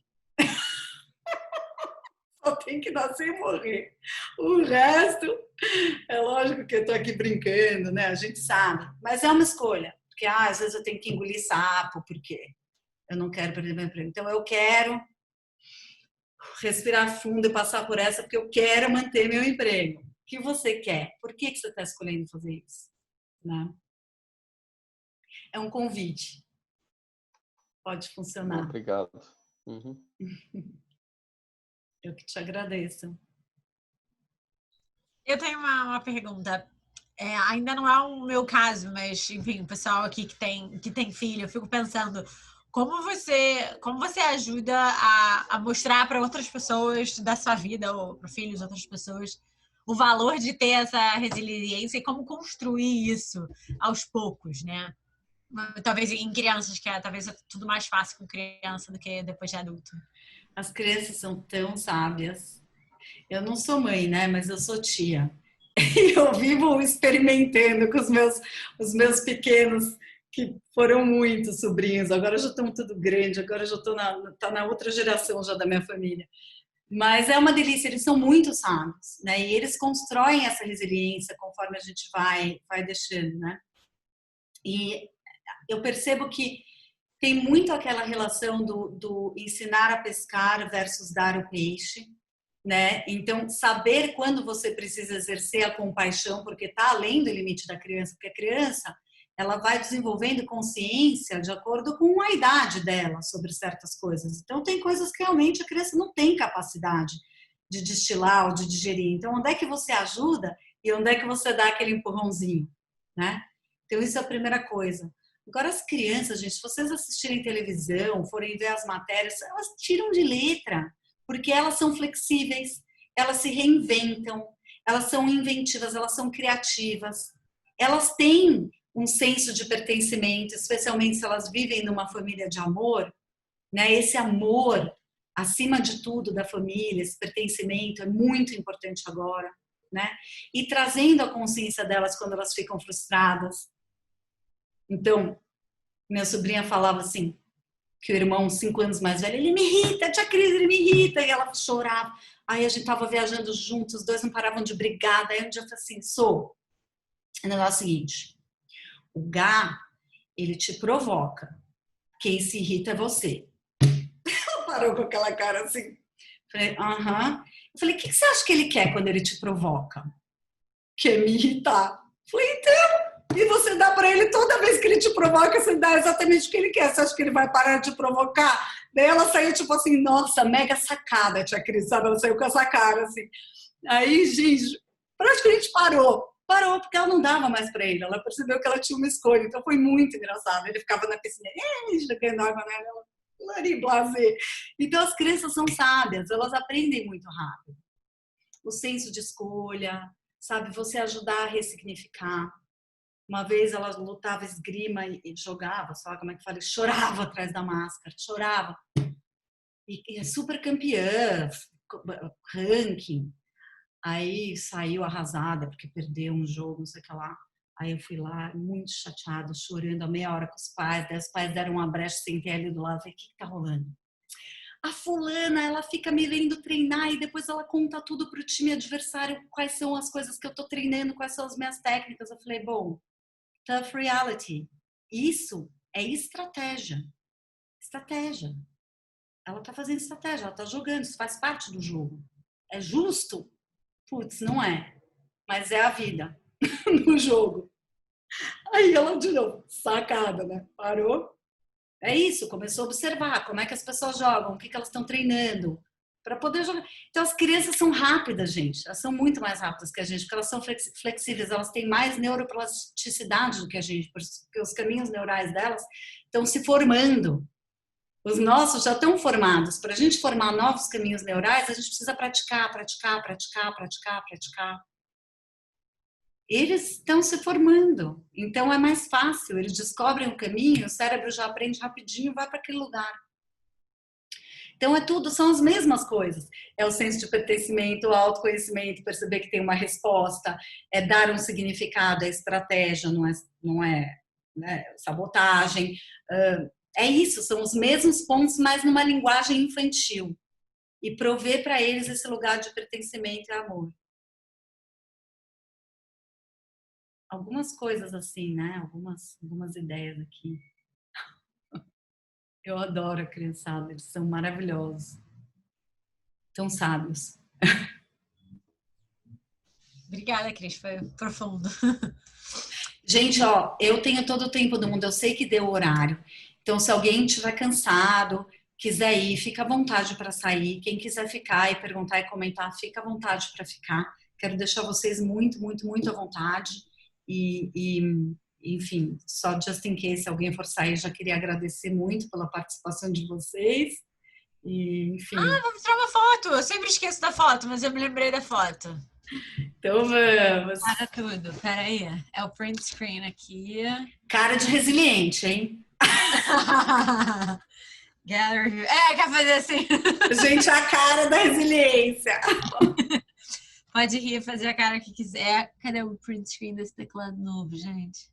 Speaker 1: Só tem que nascer e morrer. O resto, é lógico que eu tô aqui brincando, né? A gente sabe. Mas é uma escolha. Porque, às vezes eu tenho que engolir sapo, porque eu não quero perder meu emprego. Então, eu quero respirar fundo e passar por essa porque eu quero manter meu emprego. O que você quer? Por que você está escolhendo fazer isso? Né? É um convite. Pode funcionar.
Speaker 7: Obrigado. Uhum.
Speaker 1: Eu que te agradeço.
Speaker 4: Eu tenho uma pergunta. Ainda não é o meu caso, mas, enfim, o pessoal aqui que tem filho, eu fico pensando... Como você ajuda a mostrar para outras pessoas da sua vida, ou para filhos de outras pessoas, o valor de ter essa resiliência e como construir isso aos poucos, né? Talvez em crianças, que talvez é tudo mais fácil com criança do que depois de adulto.
Speaker 1: As crianças são tão sábias. Eu não sou mãe, né? Mas eu sou tia. E eu vivo experimentando com os meus pequenos, que foram muitos sobrinhos. Agora já estão tudo grande, agora já estou na outra geração já da minha família. Mas é uma delícia, eles são muito sábios, né? E eles constroem essa resiliência conforme a gente vai deixando, né? E eu percebo que tem muito aquela relação do ensinar a pescar versus dar o peixe, né? Então, saber quando você precisa exercer a compaixão, porque está além do limite da criança, porque a criança, ela vai desenvolvendo consciência de acordo com a idade dela sobre certas coisas. Então, tem coisas que realmente a criança não tem capacidade de destilar ou de digerir. Então, onde é que você ajuda e onde é que você dá aquele empurrãozinho, né? Então, isso é a primeira coisa. Agora, as crianças, gente, se vocês assistirem televisão, forem ver as matérias, elas tiram de letra, porque elas são flexíveis, elas se reinventam, elas são inventivas, elas são criativas, elas têm um senso de pertencimento, especialmente se elas vivem numa família de amor, né? Esse amor, acima de tudo, da família, esse pertencimento é muito importante agora, né? E trazendo a consciência delas quando elas ficam frustradas. Então, minha sobrinha falava assim, que o irmão, 5 anos mais velho, ele me irrita, tia Cris, ele me irrita, e ela chorava. Aí a gente tava viajando juntos, os dois não paravam de brigar, daí um dia eu falei assim, o negócio é o seguinte, o Gá, ele te provoca, quem se irrita é você. Ela parou com aquela cara assim, falei, aham. Eu falei, o que você acha que ele quer quando ele te provoca? Quer me irritar. Falei, então... E você dá para ele toda vez que ele te provoca, você dá exatamente o que ele quer. Você acha que ele vai parar de te provocar? Daí ela saiu tipo assim, nossa, mega sacada, tia Cris, sabe? Ela saiu com essa cara assim. Aí, gente, praticamente parou, porque ela não dava mais para ele. Ela percebeu que ela tinha uma escolha, então foi muito engraçado. Ele ficava na piscina, jogando água nela, lari, blasé. Então as crianças são sábias, elas aprendem muito rápido. O senso de escolha, sabe? Você ajudar a ressignificar. Uma vez ela lutava esgrima e jogava, sabe como é que fala? Chorava atrás da máscara, chorava. E é super campeã, ranking. Aí saiu arrasada porque perdeu um jogo, não sei o que lá. Aí eu fui lá, muito chateada, chorando a meia hora com os pais. Daí os pais deram uma brecha, sentei ali do lado. Falei, o que tá rolando? A fulana, ela fica me vendo treinar e depois ela conta tudo pro time adversário, quais são as coisas que eu tô treinando, quais são as minhas técnicas. Eu falei, bom... Tough reality. Isso é estratégia. Estratégia. Ela tá fazendo estratégia, ela tá jogando, isso faz parte do jogo. É justo? Putz, não é. Mas é a vida no jogo. Aí ela de novo, sacada, né? Parou. É isso, começou a observar como é que as pessoas jogam, o que elas estão treinando, para poder jogar. Então as crianças são rápidas, gente. Elas são muito mais rápidas que a gente, porque elas são flexíveis, elas têm mais neuroplasticidade do que a gente, porque os caminhos neurais delas estão se formando. Os nossos já estão formados. Para a gente formar novos caminhos neurais, a gente precisa praticar. Eles estão se formando. Então é mais fácil. Eles descobrem o caminho, o cérebro já aprende rapidinho e vai para aquele lugar. Então é tudo, são as mesmas coisas. É o senso de pertencimento, o autoconhecimento, perceber que tem uma resposta, é dar um significado, é estratégia, não é né, sabotagem. É isso, são os mesmos pontos, mas numa linguagem infantil. E prover para eles esse lugar de pertencimento e amor. Algumas coisas assim, né? Algumas ideias aqui. Eu adoro a criançada, eles são maravilhosos. Tão sábios.
Speaker 4: Obrigada, Cris, foi profundo.
Speaker 1: Gente, ó, eu tenho todo o tempo do mundo, eu sei que deu o horário. Então, se alguém estiver cansado, quiser ir, fica à vontade para sair. Quem quiser ficar e perguntar e comentar, fica à vontade para ficar. Quero deixar vocês muito, muito, muito à vontade. Enfim, só just in case, se alguém for sair, já queria agradecer muito pela participação de vocês. E, enfim.
Speaker 4: Vamos tirar uma foto. Eu sempre esqueço da foto, mas eu me lembrei da foto.
Speaker 1: Então vamos.
Speaker 4: Para tudo. Peraí. É o print screen aqui.
Speaker 1: Cara de resiliente, hein?
Speaker 4: Gather here. Quer fazer assim?
Speaker 1: Gente, a cara da resiliência.
Speaker 4: Pode rir, fazer a cara que quiser. Cadê o print screen desse teclado novo, gente?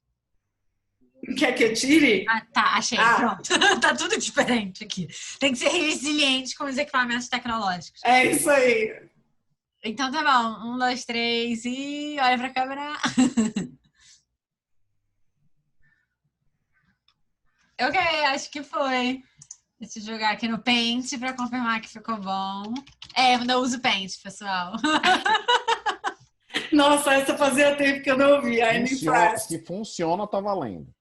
Speaker 1: Quer que eu tire?
Speaker 4: Ah, tá, achei. Pronto. Tá tudo diferente aqui. Tem que ser resiliente com os equipamentos tecnológicos.
Speaker 1: É isso aí.
Speaker 4: Então tá bom. 1, 2, 3 e olha pra câmera. Ok, acho que foi. Deixa eu jogar aqui no Paint pra confirmar que ficou bom. Eu não uso Paint, pessoal.
Speaker 1: Nossa, essa fazia tempo que eu não ouvia.
Speaker 8: Se funciona, tá valendo.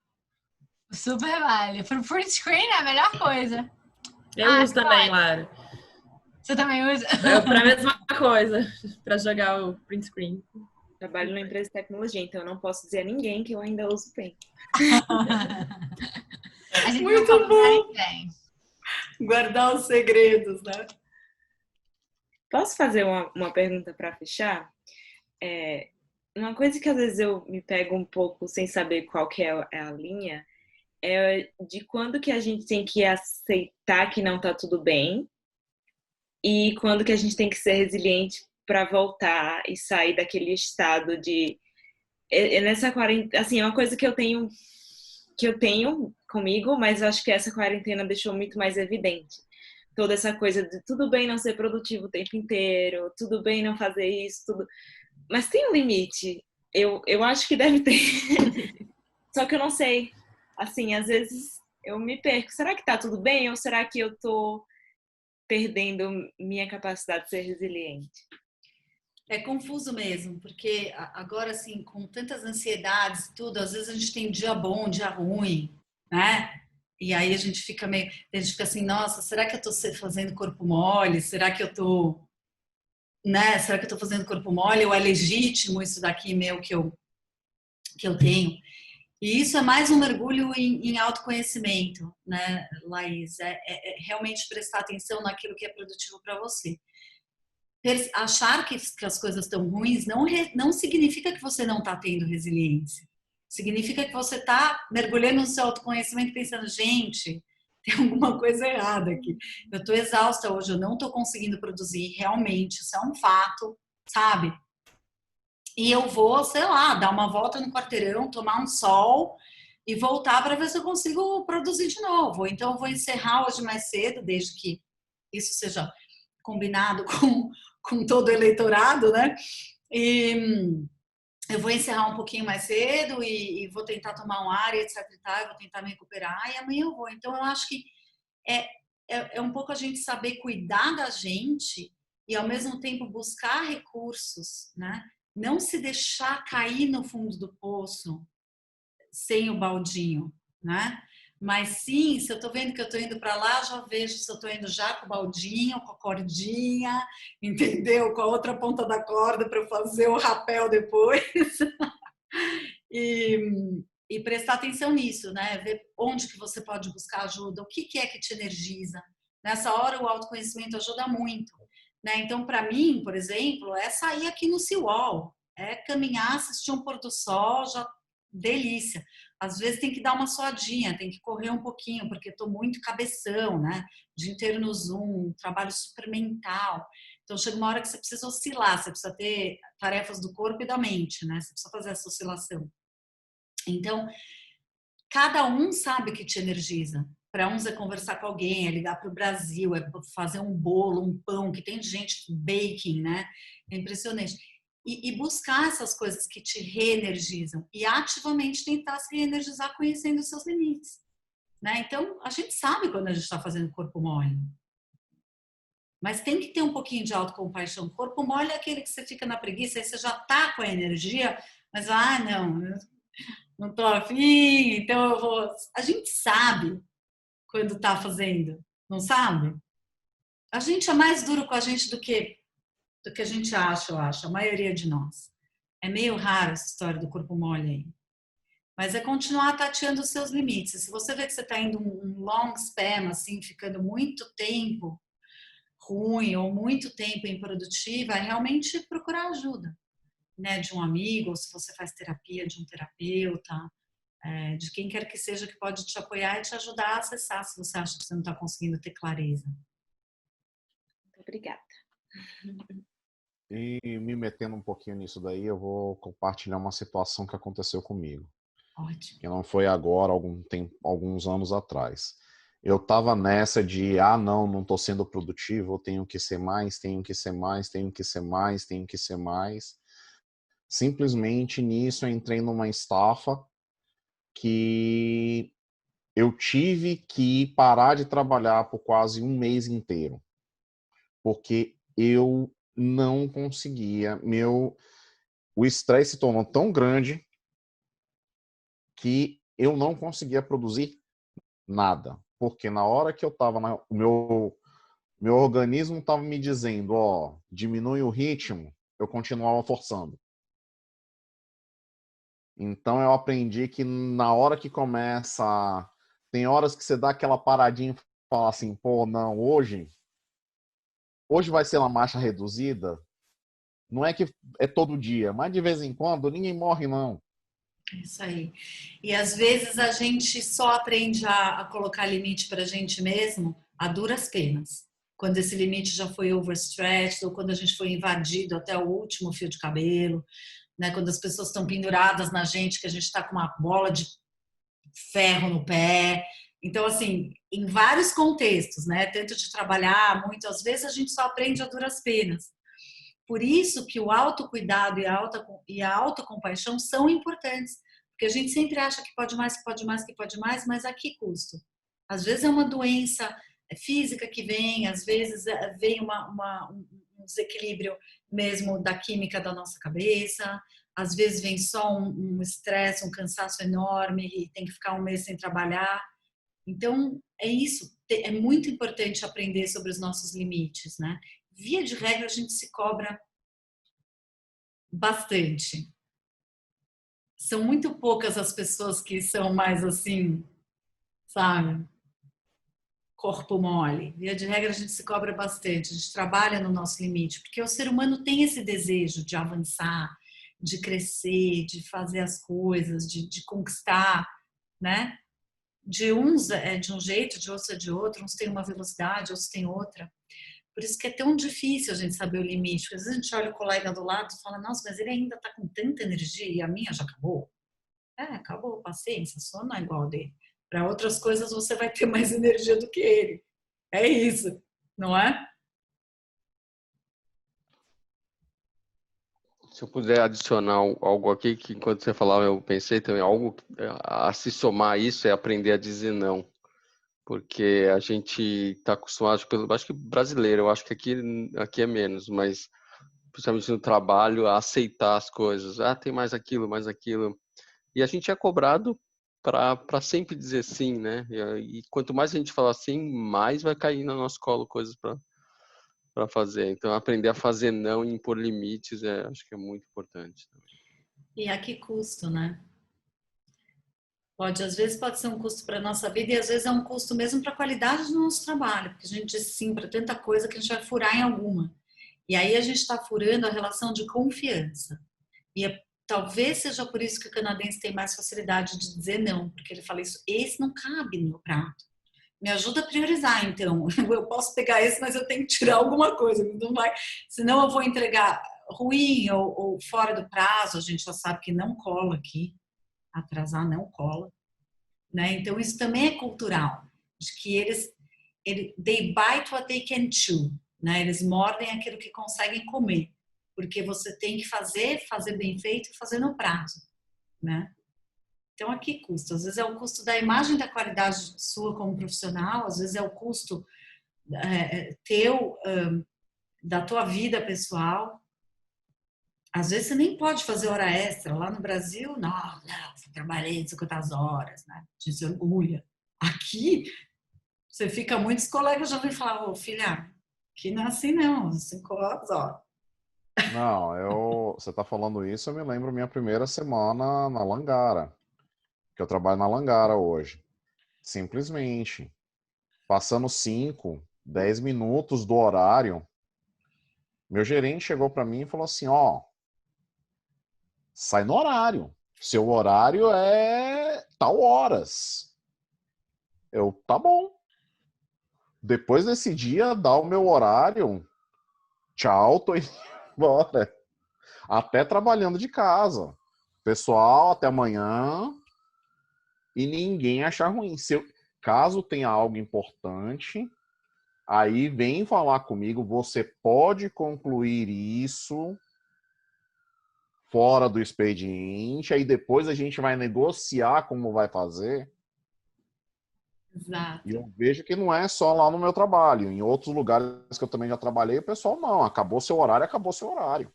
Speaker 4: Super vale. Pro print screen é a melhor coisa.
Speaker 9: Eu uso também, Lara.
Speaker 4: Você também usa?
Speaker 9: Pra mesma coisa, pra jogar o print screen.
Speaker 10: Trabalho numa empresa de tecnologia, então eu não posso dizer a ninguém que eu ainda uso Paint.
Speaker 4: A gente
Speaker 1: Muito
Speaker 4: não
Speaker 1: bom.
Speaker 4: Ninguém.
Speaker 1: Guardar os segredos, né?
Speaker 10: Posso fazer uma pergunta para fechar? Uma coisa que às vezes eu me pego um pouco sem saber qual que é a linha é de quando que a gente tem que aceitar que não tá tudo bem e quando que a gente tem que ser resiliente para voltar e sair daquele estado de... Nessa quarentena, assim, é uma coisa que eu tenho comigo, mas eu acho que essa quarentena deixou muito mais evidente. Toda essa coisa de tudo bem não ser produtivo o tempo inteiro, tudo bem não fazer isso, tudo... Mas tem um limite. Eu acho que deve ter. Só que eu não sei. Assim, às vezes eu me perco. Será que tá tudo bem ou será que eu tô perdendo minha capacidade de ser resiliente?
Speaker 1: É confuso mesmo, porque agora, assim, com tantas ansiedades e tudo, às vezes a gente tem dia bom, dia ruim, né? E aí a gente fica assim, nossa, será que eu tô fazendo corpo mole? Será que eu tô, né? Será que eu tô fazendo corpo mole? Ou é legítimo isso daqui meu que eu tenho? E isso é mais um mergulho em autoconhecimento, né, Laís? É realmente prestar atenção naquilo que é produtivo para você. Achar que as coisas estão ruins não significa que você não está tendo resiliência. Significa que você está mergulhando no seu autoconhecimento pensando, gente, tem alguma coisa errada aqui. Eu estou exausta hoje, eu não estou conseguindo produzir, realmente, isso é um fato, sabe? E eu vou, sei lá, dar uma volta no quarteirão, tomar um sol e voltar para ver se eu consigo produzir de novo. Então, eu vou encerrar hoje mais cedo, desde que isso seja combinado com todo o eleitorado, né? E eu vou encerrar um pouquinho mais cedo e vou tentar tomar um ar, etc e tal, eu vou tentar me recuperar e amanhã eu vou. Então, eu acho que é um pouco a gente saber cuidar da gente e, ao mesmo tempo, buscar recursos, né? Não se deixar cair no fundo do poço sem o baldinho, né? Mas sim, se eu tô vendo que eu tô indo para lá, já vejo se eu tô indo já com o baldinho, com a cordinha, entendeu? Com a outra ponta da corda para eu fazer o rapel depois. E prestar atenção nisso, né? Ver onde que você pode buscar ajuda, o que é que te energiza. Nessa hora o autoconhecimento ajuda muito, né? Então, para mim, por exemplo, é sair aqui no Seawall, é caminhar, assistir um pôr do sol, já delícia. Às vezes tem que dar uma suadinha, tem que correr um pouquinho, porque estou muito cabeção, né? O dia inteiro no Zoom, trabalho super mental. Então chega uma hora que você precisa oscilar, você precisa ter tarefas do corpo e da mente, né? Você precisa fazer essa oscilação. Então, cada um sabe o que te energiza. Para uns é conversar com alguém, é ligar para o Brasil, é fazer um bolo, um pão, que tem gente baking, né? É impressionante. E buscar essas coisas que te reenergizam e ativamente tentar se reenergizar conhecendo os seus limites, né? Então, a gente sabe quando a gente está fazendo corpo mole. Mas tem que ter um pouquinho de autocompaixão. Corpo mole é aquele que você fica na preguiça, aí você já tá com a energia, mas, não tô afim, então eu vou... A gente sabe quando tá fazendo, não sabe? A gente é mais duro com a gente do que a gente acha, eu acho, a maioria de nós. É meio raro essa história do corpo mole aí. Mas é continuar tateando os seus limites. Se você vê que você está indo um long spam, assim, ficando muito tempo ruim ou muito tempo improdutiva, é realmente procurar ajuda. né, de um amigo, ou se você faz terapia, de um terapeuta, de quem quer que seja que pode te apoiar e te ajudar a acessar se você acha que você não está conseguindo ter clareza.
Speaker 10: Muito obrigada.
Speaker 8: E me metendo um pouquinho nisso daí, eu vou compartilhar uma situação que aconteceu comigo.
Speaker 1: Ótimo.
Speaker 8: Que não foi agora, alguns anos atrás. Eu estava nessa de, não estou sendo produtivo, eu tenho que ser mais, tenho que ser mais, tenho que ser mais, tenho que ser mais. Simplesmente nisso eu entrei numa estafa que eu tive que parar de trabalhar por quase um mês inteiro. Porque eu não conseguia, o estresse se tornou tão grande que eu não conseguia produzir nada. Porque na hora que eu estava, o meu organismo estava me dizendo, diminui o ritmo, eu continuava forçando. Então eu aprendi que na hora que começa, tem horas que você dá aquela paradinha e fala assim, não, hoje vai ser uma marcha reduzida. Não é que é todo dia, mas de vez em quando ninguém morre, não.
Speaker 1: Isso aí. E às vezes a gente só aprende a colocar limite para a gente mesmo a duras penas. Quando esse limite já foi overstretched ou quando a gente foi invadido até o último fio de cabelo, né? Quando as pessoas estão penduradas na gente, que a gente está com uma bola de ferro no pé. Então, assim, em vários contextos, né? Tanto de trabalhar, muitas vezes a gente só aprende a duras penas. Por isso que o autocuidado e a autocompaixão são importantes, porque a gente sempre acha que pode mais, que pode mais, que pode mais, mas a que custo? Às vezes é uma doença física que vem, às vezes vem um desequilíbrio mesmo da química da nossa cabeça, às vezes vem só um estresse, um cansaço enorme e tem que ficar um mês sem trabalhar. Então, é isso. É muito importante aprender sobre os nossos limites, né? Via de regra, a gente se cobra bastante. São muito poucas as pessoas que são mais assim, sabe? Corpo mole. Via de regra, a gente se cobra bastante. A gente trabalha no nosso limite, porque o ser humano tem esse desejo de avançar, de crescer, de fazer as coisas, de conquistar, né? De uns é de um jeito, de outros é de outro. Uns têm uma velocidade, outros têm outra. Por isso que é tão difícil a gente saber o limite. Porque às vezes a gente olha o colega do lado e fala, nossa, mas ele ainda está com tanta energia e a minha já acabou. Acabou, paciência, só não é igual dele. Para outras coisas você vai ter mais energia do que ele. É isso, não é?
Speaker 7: Se eu puder adicionar algo aqui, que enquanto você falava eu pensei também, algo a se somar a isso é aprender a dizer não. Porque a gente está acostumado, acho que brasileiro, eu acho que aqui é menos, mas principalmente no trabalho, a aceitar as coisas. Tem mais aquilo, mais aquilo. E a gente é cobrado para sempre dizer sim, né? E quanto mais a gente falar sim, mais vai cair no nosso colo coisas para fazer. Então, aprender a fazer não e impor limites, acho que é muito importante.
Speaker 1: E a que custo, né? Às vezes pode ser um custo para a nossa vida e às vezes é um custo mesmo para a qualidade do nosso trabalho, porque a gente diz sim para tanta coisa que a gente vai furar em alguma. E aí a gente está furando a relação de confiança. E talvez seja por isso que o canadense tem mais facilidade de dizer não, porque ele fala isso, esse não cabe no meu prato. Me ajuda a priorizar, então. Eu posso pegar esse, mas eu tenho que tirar alguma coisa. Não vai, senão eu vou entregar ruim ou fora do prazo. A gente já sabe que não cola aqui. Atrasar não cola, né? Então isso também é cultural, de que they bite what they can chew, né? Eles mordem aquilo que conseguem comer, porque você tem que fazer bem feito e fazer no prazo, né? Então a que custo? Às vezes é o custo da imagem da qualidade sua como profissional, às vezes é o custo da tua vida pessoal. Às vezes você nem pode fazer hora extra. Lá no Brasil, não, você trabalhei 50 horas, né? A gente se orgulha. Aqui, você fica, muitos colegas já vêm falar, filha, aqui não é assim não, 5 horas, ó.
Speaker 8: Não, você tá falando isso, eu me lembro minha primeira semana na Langara, que eu trabalho na Langara hoje. Simplesmente, passando 5, 10 minutos do horário, meu gerente chegou para mim e falou assim, sai no horário. Seu horário é tal horas. Tá bom. Depois desse dia, dá o meu horário. Tchau, tô indo embora. Até trabalhando de casa. Pessoal, até amanhã. E ninguém achar ruim. Caso tenha algo importante, aí vem falar comigo. Você pode concluir isso fora do expediente. Aí depois a gente vai negociar como vai fazer.
Speaker 1: Exato.
Speaker 8: E eu vejo que não é só lá no meu trabalho. Em outros lugares que eu também já trabalhei, o pessoal não. Acabou seu horário, acabou seu horário.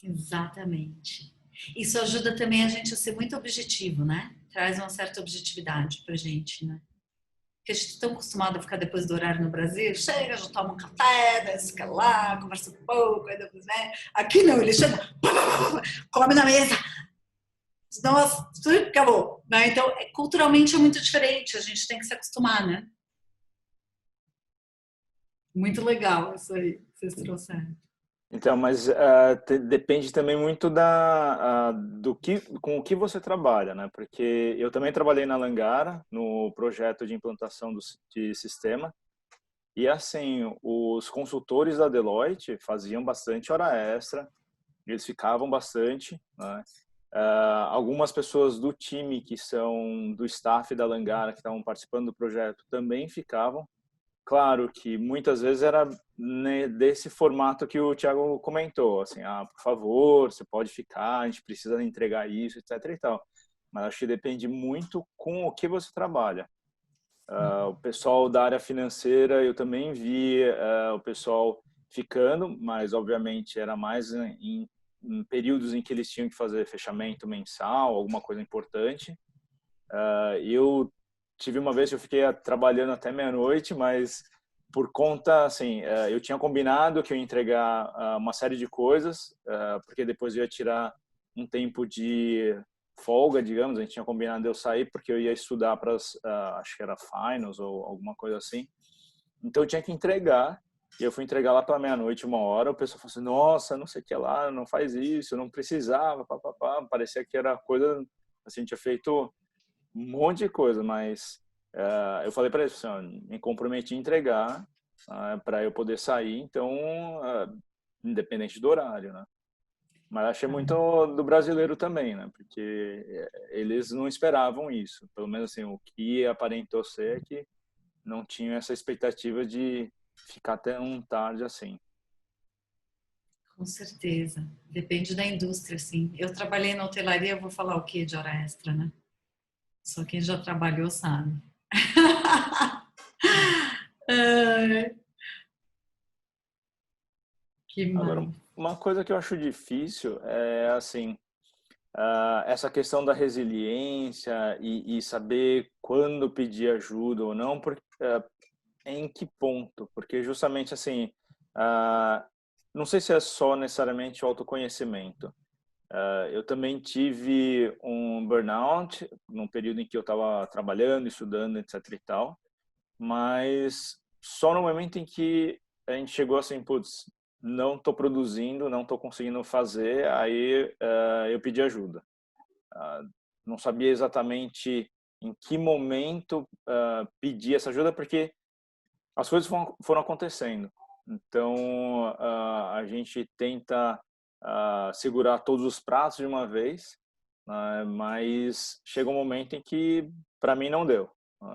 Speaker 1: Exatamente. Isso ajuda também a gente a ser muito objetivo, né? Traz uma certa objetividade pra gente, né? Porque a gente é tão acostumado a ficar depois do horário no Brasil, chega, já toma um café, desce fica lá, conversa um pouco, aí depois, né? Aqui não, ele chama, come na mesa, nossa, acabou, né? Então, culturalmente é muito diferente, a gente tem que se acostumar, né? Muito legal isso aí que vocês trouxeram.
Speaker 6: Então, mas depende também muito com o que você trabalha, né? Porque eu também trabalhei na Langara, no projeto de implantação de sistema, e assim, os consultores da Deloitte faziam bastante hora extra, eles ficavam bastante, né? Algumas pessoas do time que são do staff da Langara, que estavam participando do projeto, também ficavam. Claro que muitas vezes era, né, desse formato que o Thiago comentou, assim, por favor, você pode ficar, a gente precisa entregar isso, etc e tal. Mas acho que depende muito com o que você trabalha. O pessoal da área financeira, eu também vi o pessoal ficando, mas obviamente era mais em períodos em que eles tinham que fazer fechamento mensal, alguma coisa importante. Eu tive uma vez que eu fiquei trabalhando até meia-noite, mas por conta, assim, eu tinha combinado que eu ia entregar uma série de coisas, porque depois eu ia tirar um tempo de folga, digamos, a gente tinha combinado de eu sair porque eu ia estudar para acho que era finals ou alguma coisa assim. Então eu tinha que entregar, e eu fui entregar lá pela meia-noite, 1h, o pessoal falou assim, nossa, não sei o que lá, não faz isso, não precisava, papapá. Parecia que era coisa, assim, tinha feito um monte de coisa, mas eu falei para eles, assim, me comprometi a entregar para eu poder sair, então, independente do horário, né? Mas achei muito do brasileiro também, né? Porque eles não esperavam isso. Pelo menos assim, o que aparentou ser é que não tinham essa expectativa de ficar tão tarde assim.
Speaker 1: Com certeza. Depende da indústria, sim. Eu trabalhei na hotelaria, eu vou falar o que de hora extra, né? Só quem já trabalhou sabe. Que
Speaker 6: Agora,
Speaker 1: mais?
Speaker 6: uma coisa que eu acho difícil é, assim, essa questão da resiliência e saber quando pedir ajuda ou não, porque, em que ponto? Porque justamente, assim, não sei se é só necessariamente o autoconhecimento. Eu também tive um burnout num período em que eu estava trabalhando, estudando, etc e tal, mas só no momento em que a gente chegou assim, putz, não estou produzindo, não estou conseguindo fazer, aí eu pedi ajuda. Não sabia exatamente em que momento pedir essa ajuda, porque as coisas foram acontecendo. Então, a gente tenta segurar todos os pratos de uma vez, mas chega um momento em que, para mim, não deu.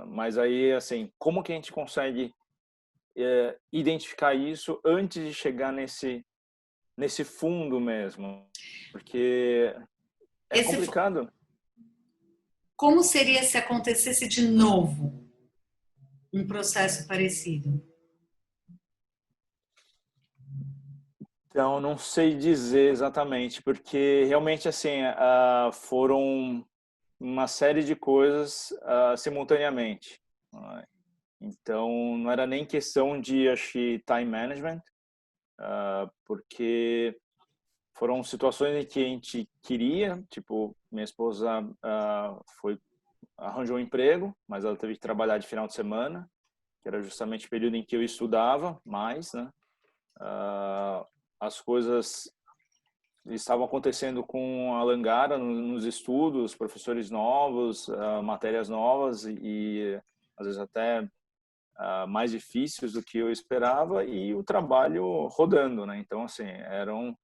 Speaker 6: Mas aí, assim, como que a gente consegue identificar isso antes de chegar nesse fundo mesmo? Porque é complicado.
Speaker 1: Como seria se acontecesse de novo um processo parecido?
Speaker 6: Então, não sei dizer exatamente, porque realmente, assim, foram uma série de coisas simultaneamente. Então, não era nem questão de, acho que, time management, porque foram situações em que a gente queria, tipo, minha esposa arranjou um emprego, mas ela teve que trabalhar de final de semana, que era justamente o período em que eu estudava mais, né? As coisas estavam acontecendo com a Langara nos estudos, professores novos, matérias novas e às vezes até mais difíceis do que eu esperava, e o trabalho rodando, né? Então, assim, eram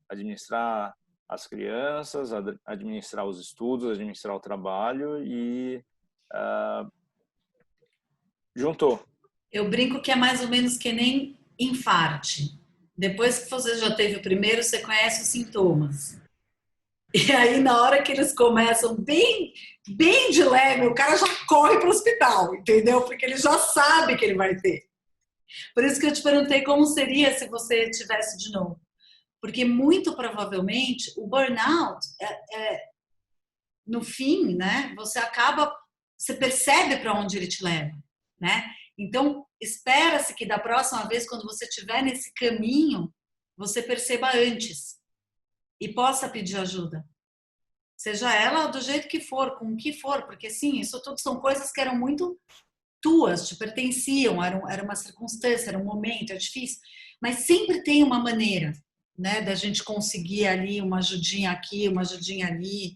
Speaker 6: administrar as crianças, administrar os estudos, administrar o trabalho e juntou.
Speaker 1: Eu brinco que é mais ou menos que nem infarte. Depois que você já teve o primeiro, você conhece os sintomas. E aí, na hora que eles começam bem de leve, o cara já corre para o hospital, entendeu? Porque ele já sabe que ele vai ter. Por isso que eu te perguntei como seria se você tivesse de novo. Porque muito provavelmente o burnout, no fim, né? Você percebe para onde ele te leva, né? Então, espera-se que da próxima vez, quando você estiver nesse caminho, você perceba antes e possa pedir ajuda. Seja ela do jeito que for, com o que for, porque sim, isso tudo são coisas que eram muito tuas, te pertenciam, era uma circunstância, era um momento, é difícil. Mas sempre tem uma maneira, né, da gente conseguir ali uma ajudinha aqui, uma ajudinha ali.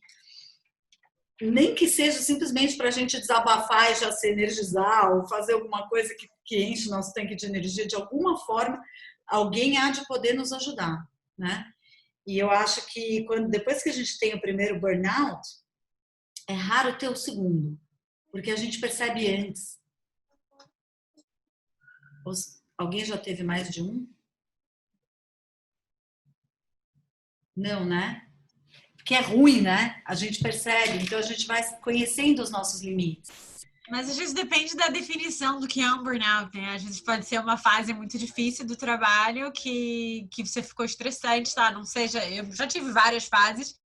Speaker 1: Nem que seja simplesmente para a gente desabafar e já se energizar ou fazer alguma coisa que enche nosso tanque de energia, de alguma forma, alguém há de poder nos ajudar, né? E eu acho que depois que a gente tem o primeiro burnout, é raro ter o segundo, porque a gente percebe antes. Alguém já teve mais de um? Não, né? Que é ruim, né? A gente percebe, então a gente vai conhecendo os nossos limites.
Speaker 4: Mas às vezes depende da definição do que é um burnout, né? Às vezes pode ser uma fase muito difícil do trabalho que você ficou estressante, tá? Não seja, eu já tive várias fases,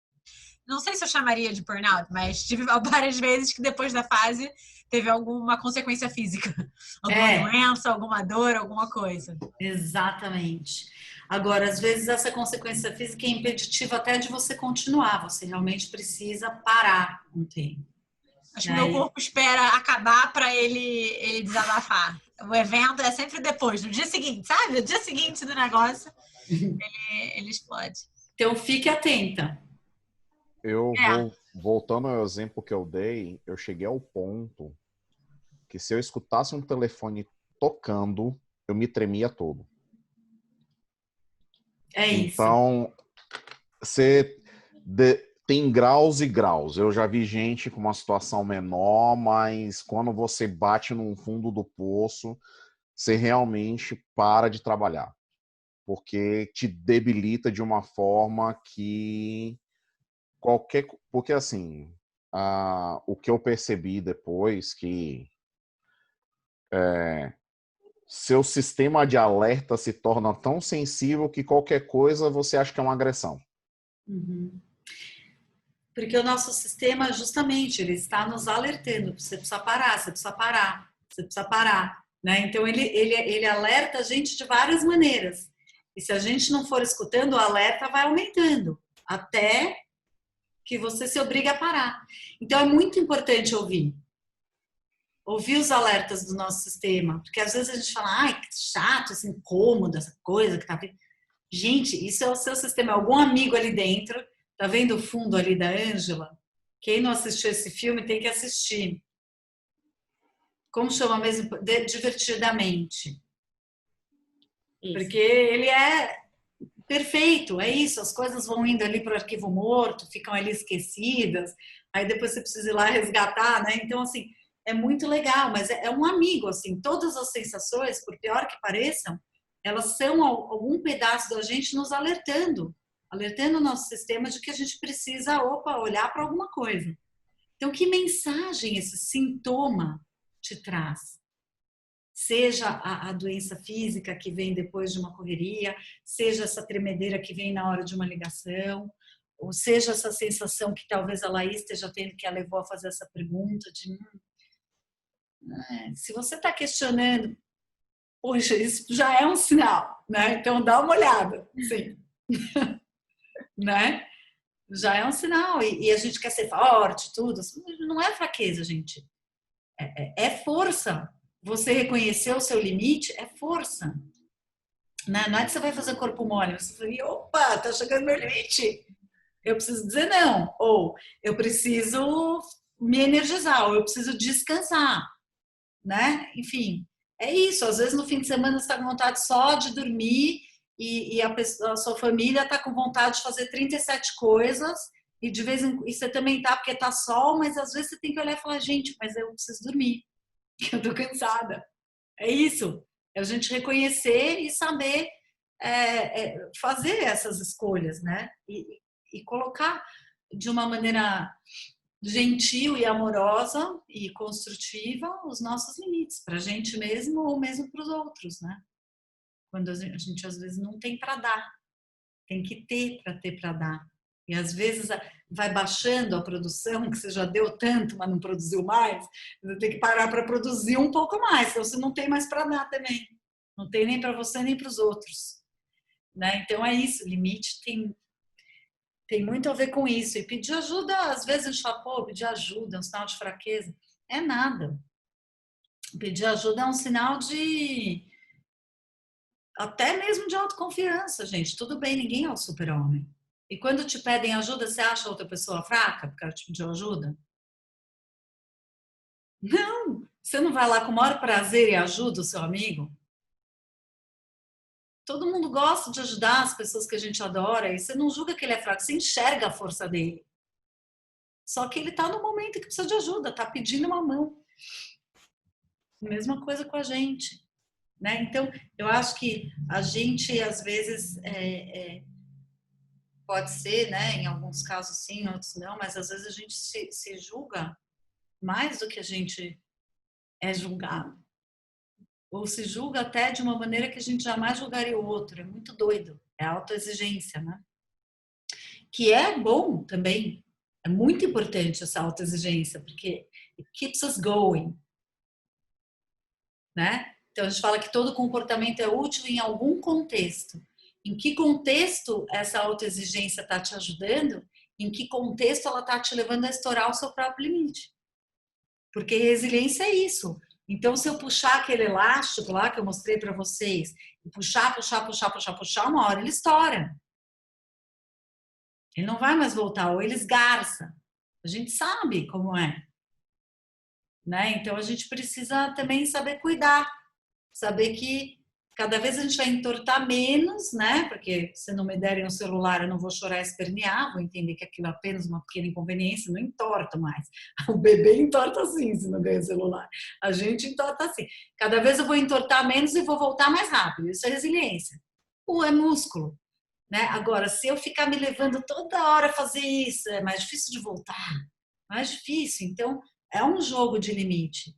Speaker 4: não sei se eu chamaria de burnout, mas tive várias vezes que depois da fase teve alguma consequência física, alguma doença, alguma dor, alguma coisa.
Speaker 1: Exatamente. Agora, às vezes essa consequência física é impeditiva até de você continuar. Você realmente precisa parar um tempo.
Speaker 4: Acho que o meu corpo espera acabar para ele desabafar. O evento é sempre depois, no dia seguinte, sabe? No dia seguinte do negócio, ele explode.
Speaker 1: Então, fique atenta.
Speaker 8: Voltando ao exemplo que eu dei, eu cheguei ao ponto que se eu escutasse um telefone tocando, eu me tremia todo.
Speaker 1: É isso.
Speaker 8: Então, tem graus e graus. Eu já vi gente com uma situação menor, mas quando você bate no fundo do poço, você realmente para de trabalhar. Porque te debilita de uma forma que porque assim, o que eu percebi depois que seu sistema de alerta se torna tão sensível que qualquer coisa você acha que é uma agressão.
Speaker 1: Uhum. Porque o nosso sistema, justamente, ele está nos alertando. Você precisa parar, você precisa parar, você precisa parar. Né? Então, ele alerta a gente de várias maneiras. E se a gente não for escutando, o alerta vai aumentando. Até que você se obriga a parar. Então, é muito importante ouvir os alertas do nosso sistema, porque às vezes a gente fala, ai, que chato, esse incômodo, essa coisa que tá... Gente, isso é o seu sistema, algum amigo ali dentro, tá vendo o fundo ali da Ângela? Quem não assistiu esse filme tem que assistir. Como chama mesmo? Divertidamente. Isso. Porque ele é perfeito, é isso, as coisas vão indo ali para o arquivo morto, ficam ali esquecidas, aí depois você precisa ir lá resgatar, né? Então, assim, é muito legal, mas é um amigo, assim, todas as sensações, por pior que pareçam, elas são algum pedaço da gente nos alertando o nosso sistema de que a gente precisa, olhar para alguma coisa. Então, que mensagem esse sintoma te traz? Seja a doença física que vem depois de uma correria, seja essa tremedeira que vem na hora de uma ligação, ou seja essa sensação que talvez a Laís esteja tendo, que a levou a fazer essa pergunta de se você está questionando, poxa, isso já é um sinal, né? Então dá uma olhada, sim. Né? Já é um sinal, e a gente quer ser forte, tudo, não é fraqueza, gente, é força. Você reconhecer o seu limite é força. né? Não é que você vai fazer corpo mole, você fala, opa, tá chegando meu limite. Eu preciso dizer não, ou eu preciso me energizar, ou eu preciso descansar, né? Enfim, é isso. Às vezes no fim de semana você está com vontade só de dormir e a sua família está com vontade de fazer 37 coisas e de vez em quando você também tá porque tá sol, mas às vezes você tem que olhar e falar, gente, mas eu preciso dormir, eu tô cansada. É isso. É a gente reconhecer e saber fazer essas escolhas, né? E colocar de uma maneira gentil e amorosa e construtiva os nossos limites para a gente mesmo ou mesmo para os outros, né? Quando a gente às vezes não tem para dar, tem que ter para dar. E às vezes vai baixando a produção, que você já deu tanto, mas não produziu mais, você tem que parar para produzir um pouco mais, senão você não tem mais para dar também. Não tem nem para você nem para os outros, né? Então é isso, limite tem muito a ver com isso. E pedir ajuda, às vezes, um chapéu, pedir ajuda é um sinal de fraqueza. É nada. Pedir ajuda é um sinal de... até mesmo de autoconfiança, gente. Tudo bem, ninguém é o super-homem. E quando te pedem ajuda, você acha outra pessoa fraca porque ela te pediu ajuda? Não! Você não vai lá com o maior prazer e ajuda o seu amigo? Todo mundo gosta de ajudar as pessoas que a gente adora e você não julga que ele é fraco, você enxerga a força dele. Só que ele está no momento que precisa de ajuda, está pedindo uma mão. Mesma coisa com a gente, né? Então, eu acho que a gente, às vezes, pode ser, né? Em alguns casos sim, em outros não, mas às vezes a gente se julga mais do que a gente é julgado. Ou se julga até de uma maneira que a gente jamais julgaria o outro. É muito doido. É autoexigência, né? Que é bom também. É muito importante essa autoexigência, porque it keeps us going, né? Então a gente fala que todo comportamento é útil em algum contexto. Em que contexto essa autoexigência está te ajudando? Em que contexto ela está te levando a estourar o seu próprio limite? Porque resiliência é isso. Então, se eu puxar aquele elástico lá que eu mostrei para vocês, e puxar, uma hora ele estoura. Ele não vai mais voltar, ou ele esgarça. A gente sabe como é, né? Então, a gente precisa também saber cuidar. Saber que cada vez a gente vai entortar menos, né? Porque se não me derem um celular, eu não vou chorar e espernear, vou entender que aquilo é apenas uma pequena inconveniência, não entorta mais. O bebê entorta assim, se não ganha celular. A gente entorta assim. Cada vez eu vou entortar menos e vou voltar mais rápido. Isso é resiliência. É músculo, né? Agora, se eu ficar me levando toda hora a fazer isso, é mais difícil de voltar. Mais difícil. Então, é um jogo de limite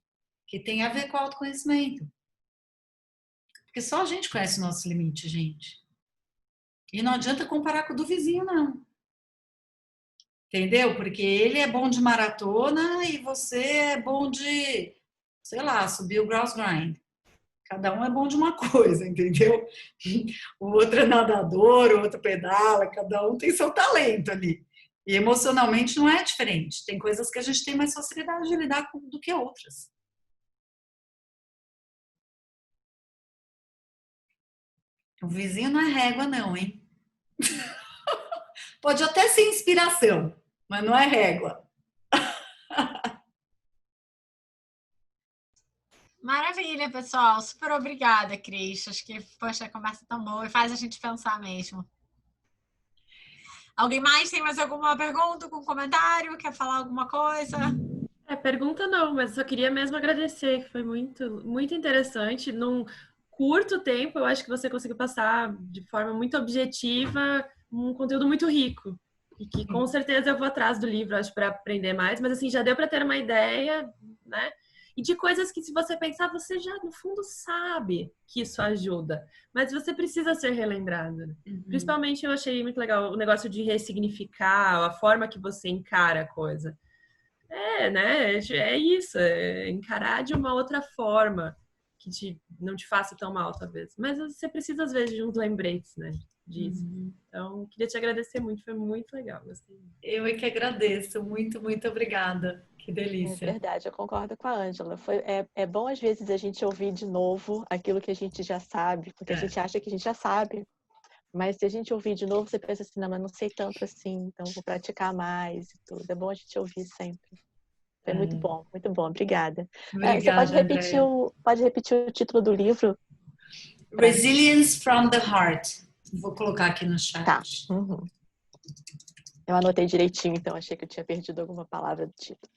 Speaker 1: que tem a ver com o autoconhecimento. Porque só a gente conhece o nosso limite, gente. E não adianta comparar com o do vizinho, não. Entendeu? Porque ele é bom de maratona e você é bom de, sei lá, subir o grouse grind. Cada um é bom de uma coisa, entendeu? O outro é nadador, o outro pedala, cada um tem seu talento ali. E emocionalmente não é diferente. Tem coisas que a gente tem mais facilidade de lidar com do que outras. O vizinho não é régua, não, hein? Pode até ser inspiração, mas não é régua.
Speaker 4: Maravilha, pessoal. Super obrigada, Cris. Acho que, poxa, a conversa é tão boa e faz a gente pensar mesmo. Alguém mais tem mais alguma pergunta, algum comentário? Quer falar alguma coisa?
Speaker 9: Pergunta não, mas só queria mesmo agradecer, que foi muito, muito interessante. Num curto tempo, eu acho que você conseguiu passar de forma muito objetiva um conteúdo muito rico. E que com certeza eu vou atrás do livro, acho, para aprender mais. Mas assim, já deu para ter uma ideia, né? E de coisas que, se você pensar, você já, no fundo, sabe que isso ajuda. Mas você precisa ser relembrado. Principalmente, eu achei muito legal o negócio de ressignificar a forma que você encara a coisa. Né? É isso. É encarar de uma outra forma. que não te faça tão mal, talvez. Mas você precisa, às vezes, de uns lembretes, né? Disso. Então, queria te agradecer muito, foi muito legal. Gostei.
Speaker 1: Eu é que agradeço. Muito, muito obrigada. Que delícia.
Speaker 5: É verdade, eu concordo com a Ângela. É bom, às vezes, a gente ouvir de novo aquilo que a gente já sabe, porque a gente acha que a gente já sabe. Mas se a gente ouvir de novo, você pensa assim, não, mas não sei tanto assim, então vou praticar mais e tudo. É bom a gente ouvir sempre. Foi muito bom, obrigada.
Speaker 1: Obrigada,
Speaker 5: você pode repetir o título do livro?
Speaker 1: Resilience from the Heart. Vou colocar aqui no chat.
Speaker 5: Tá. Eu anotei direitinho, então achei que eu tinha perdido alguma palavra do título.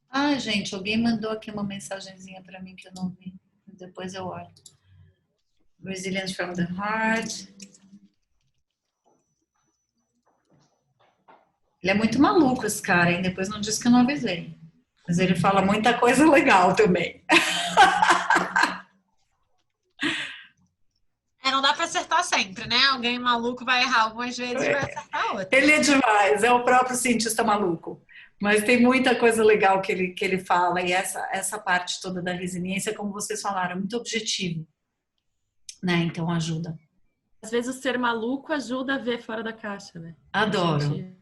Speaker 1: Ah, gente, alguém mandou aqui uma mensagenzinha para mim que eu não vi. Depois eu olho. Resilience from the Heart. Ele é muito maluco, esse cara, hein? Depois não disse que eu não avisei. Mas ele fala muita coisa legal também.
Speaker 4: Não dá pra acertar sempre, né? Alguém maluco vai errar algumas vezes e vai acertar outras.
Speaker 1: Ele é demais, é o próprio cientista maluco. Mas tem muita coisa legal que ele fala. E essa parte toda da resiliência, como vocês falaram, é muito objetivo. Né? Então ajuda.
Speaker 9: Às vezes o ser maluco ajuda a ver fora da caixa, né?
Speaker 1: Adoro.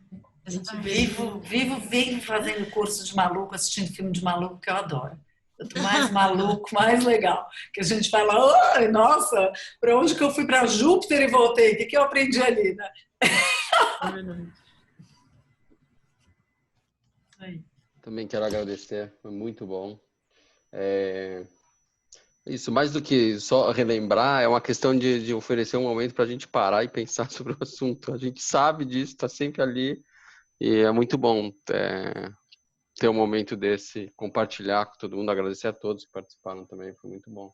Speaker 1: Vivo fazendo curso de maluco, assistindo filme de maluco, que eu adoro. Quanto mais maluco, mais legal. Que a gente fala, oh, nossa, para onde que eu fui? Para Júpiter e voltei. O que eu aprendi ali, né?
Speaker 9: É verdade.
Speaker 7: Também quero agradecer, foi muito bom. Isso, mais do que só relembrar, é uma questão de oferecer um momento para a gente parar e pensar sobre o assunto. A gente sabe disso, está sempre ali, e é muito bom ter um momento desse, compartilhar com todo mundo, agradecer a todos que participaram também, foi muito bom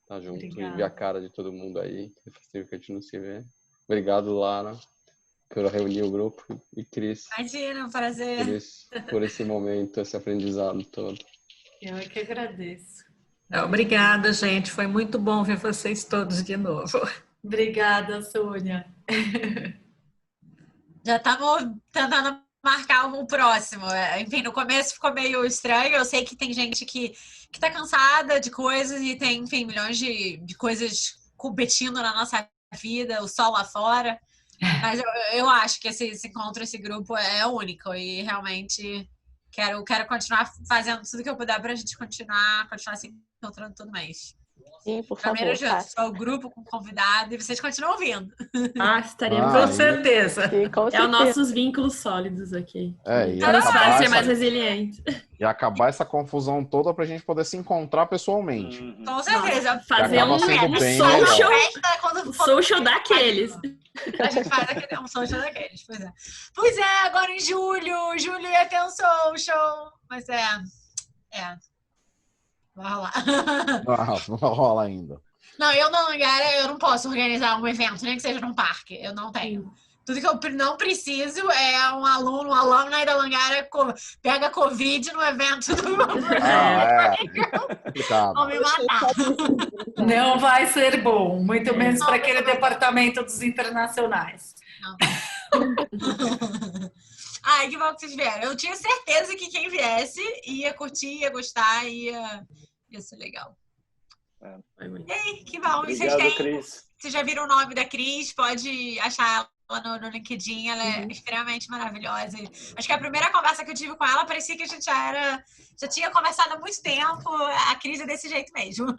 Speaker 7: estar junto. Obrigada. E ver a cara de todo mundo aí, que faz tempo que a gente não se vê. Obrigado, Lara, por reunir o grupo, e Cris.
Speaker 4: Imagina, prazer.
Speaker 7: Por esse momento, esse aprendizado todo.
Speaker 1: Eu é que agradeço.
Speaker 11: Obrigada, gente. Foi muito bom ver vocês todos de novo.
Speaker 1: Obrigada, Sônia.
Speaker 4: Já estamos tentando marcar um próximo. Enfim, no começo ficou meio estranho. Eu sei que tem gente que tá cansada de coisas e tem, enfim, milhões de coisas competindo na nossa vida, o sol lá fora. Mas eu acho que esse encontro, esse grupo é único e realmente quero continuar fazendo tudo que eu puder pra gente continuar se encontrando todo mês.
Speaker 5: Sim, por favor.
Speaker 4: Primeiro, só o grupo com convidado e vocês continuam ouvindo.
Speaker 9: Estaremos
Speaker 11: com certeza.
Speaker 5: Sim, com certeza.
Speaker 9: É os nossos vínculos sólidos aqui.
Speaker 8: E
Speaker 9: nos faz ser mais resiliente.
Speaker 8: E acabar essa confusão toda pra gente poder se encontrar pessoalmente.
Speaker 4: Com certeza.
Speaker 9: Fazer um social daqueles.
Speaker 4: A gente faz um social daqueles, pois é. Pois é, agora em julho ia ter um social, mas vai rolar.
Speaker 8: Não vai rolar ainda.
Speaker 4: Não, eu não posso organizar um evento, nem que seja num parque, eu não tenho. Tudo que eu não preciso é um aluno, uma alumna da Langara pega Covid no evento do vão me matar.
Speaker 1: Não vai ser bom, muito menos para aquele departamento dos internacionais.
Speaker 4: Ai, que bom que vocês vieram. Eu tinha certeza que quem viesse ia curtir, ia gostar, ia ser legal. Ei, que bom.
Speaker 6: Obrigado, Cris.
Speaker 4: Vocês já viram o nome da Cris, pode achar ela no LinkedIn, ela é extremamente maravilhosa. Acho que a primeira conversa que eu tive com ela parecia que a gente já tinha conversado há muito tempo. A Cris é desse jeito mesmo.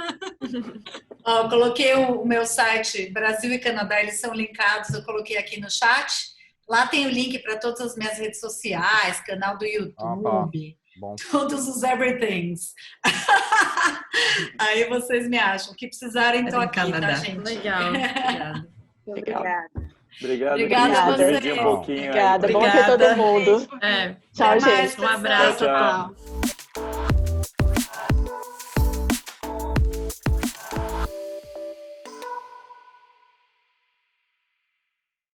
Speaker 1: Eu coloquei o meu site, Brasil e Canadá, eles são linkados, eu coloquei aqui no chat. Lá tem o link para todas as minhas redes sociais, canal do YouTube, todos os everythings. Aí vocês me acham. O que precisarem, estou aqui, tá, gente?
Speaker 9: Legal.
Speaker 5: Obrigada.
Speaker 1: Obrigada a vocês.
Speaker 5: Obrigada. Bom ver todo mundo.
Speaker 9: Tchau,
Speaker 5: gente.
Speaker 9: Um abraço.
Speaker 6: Tchau.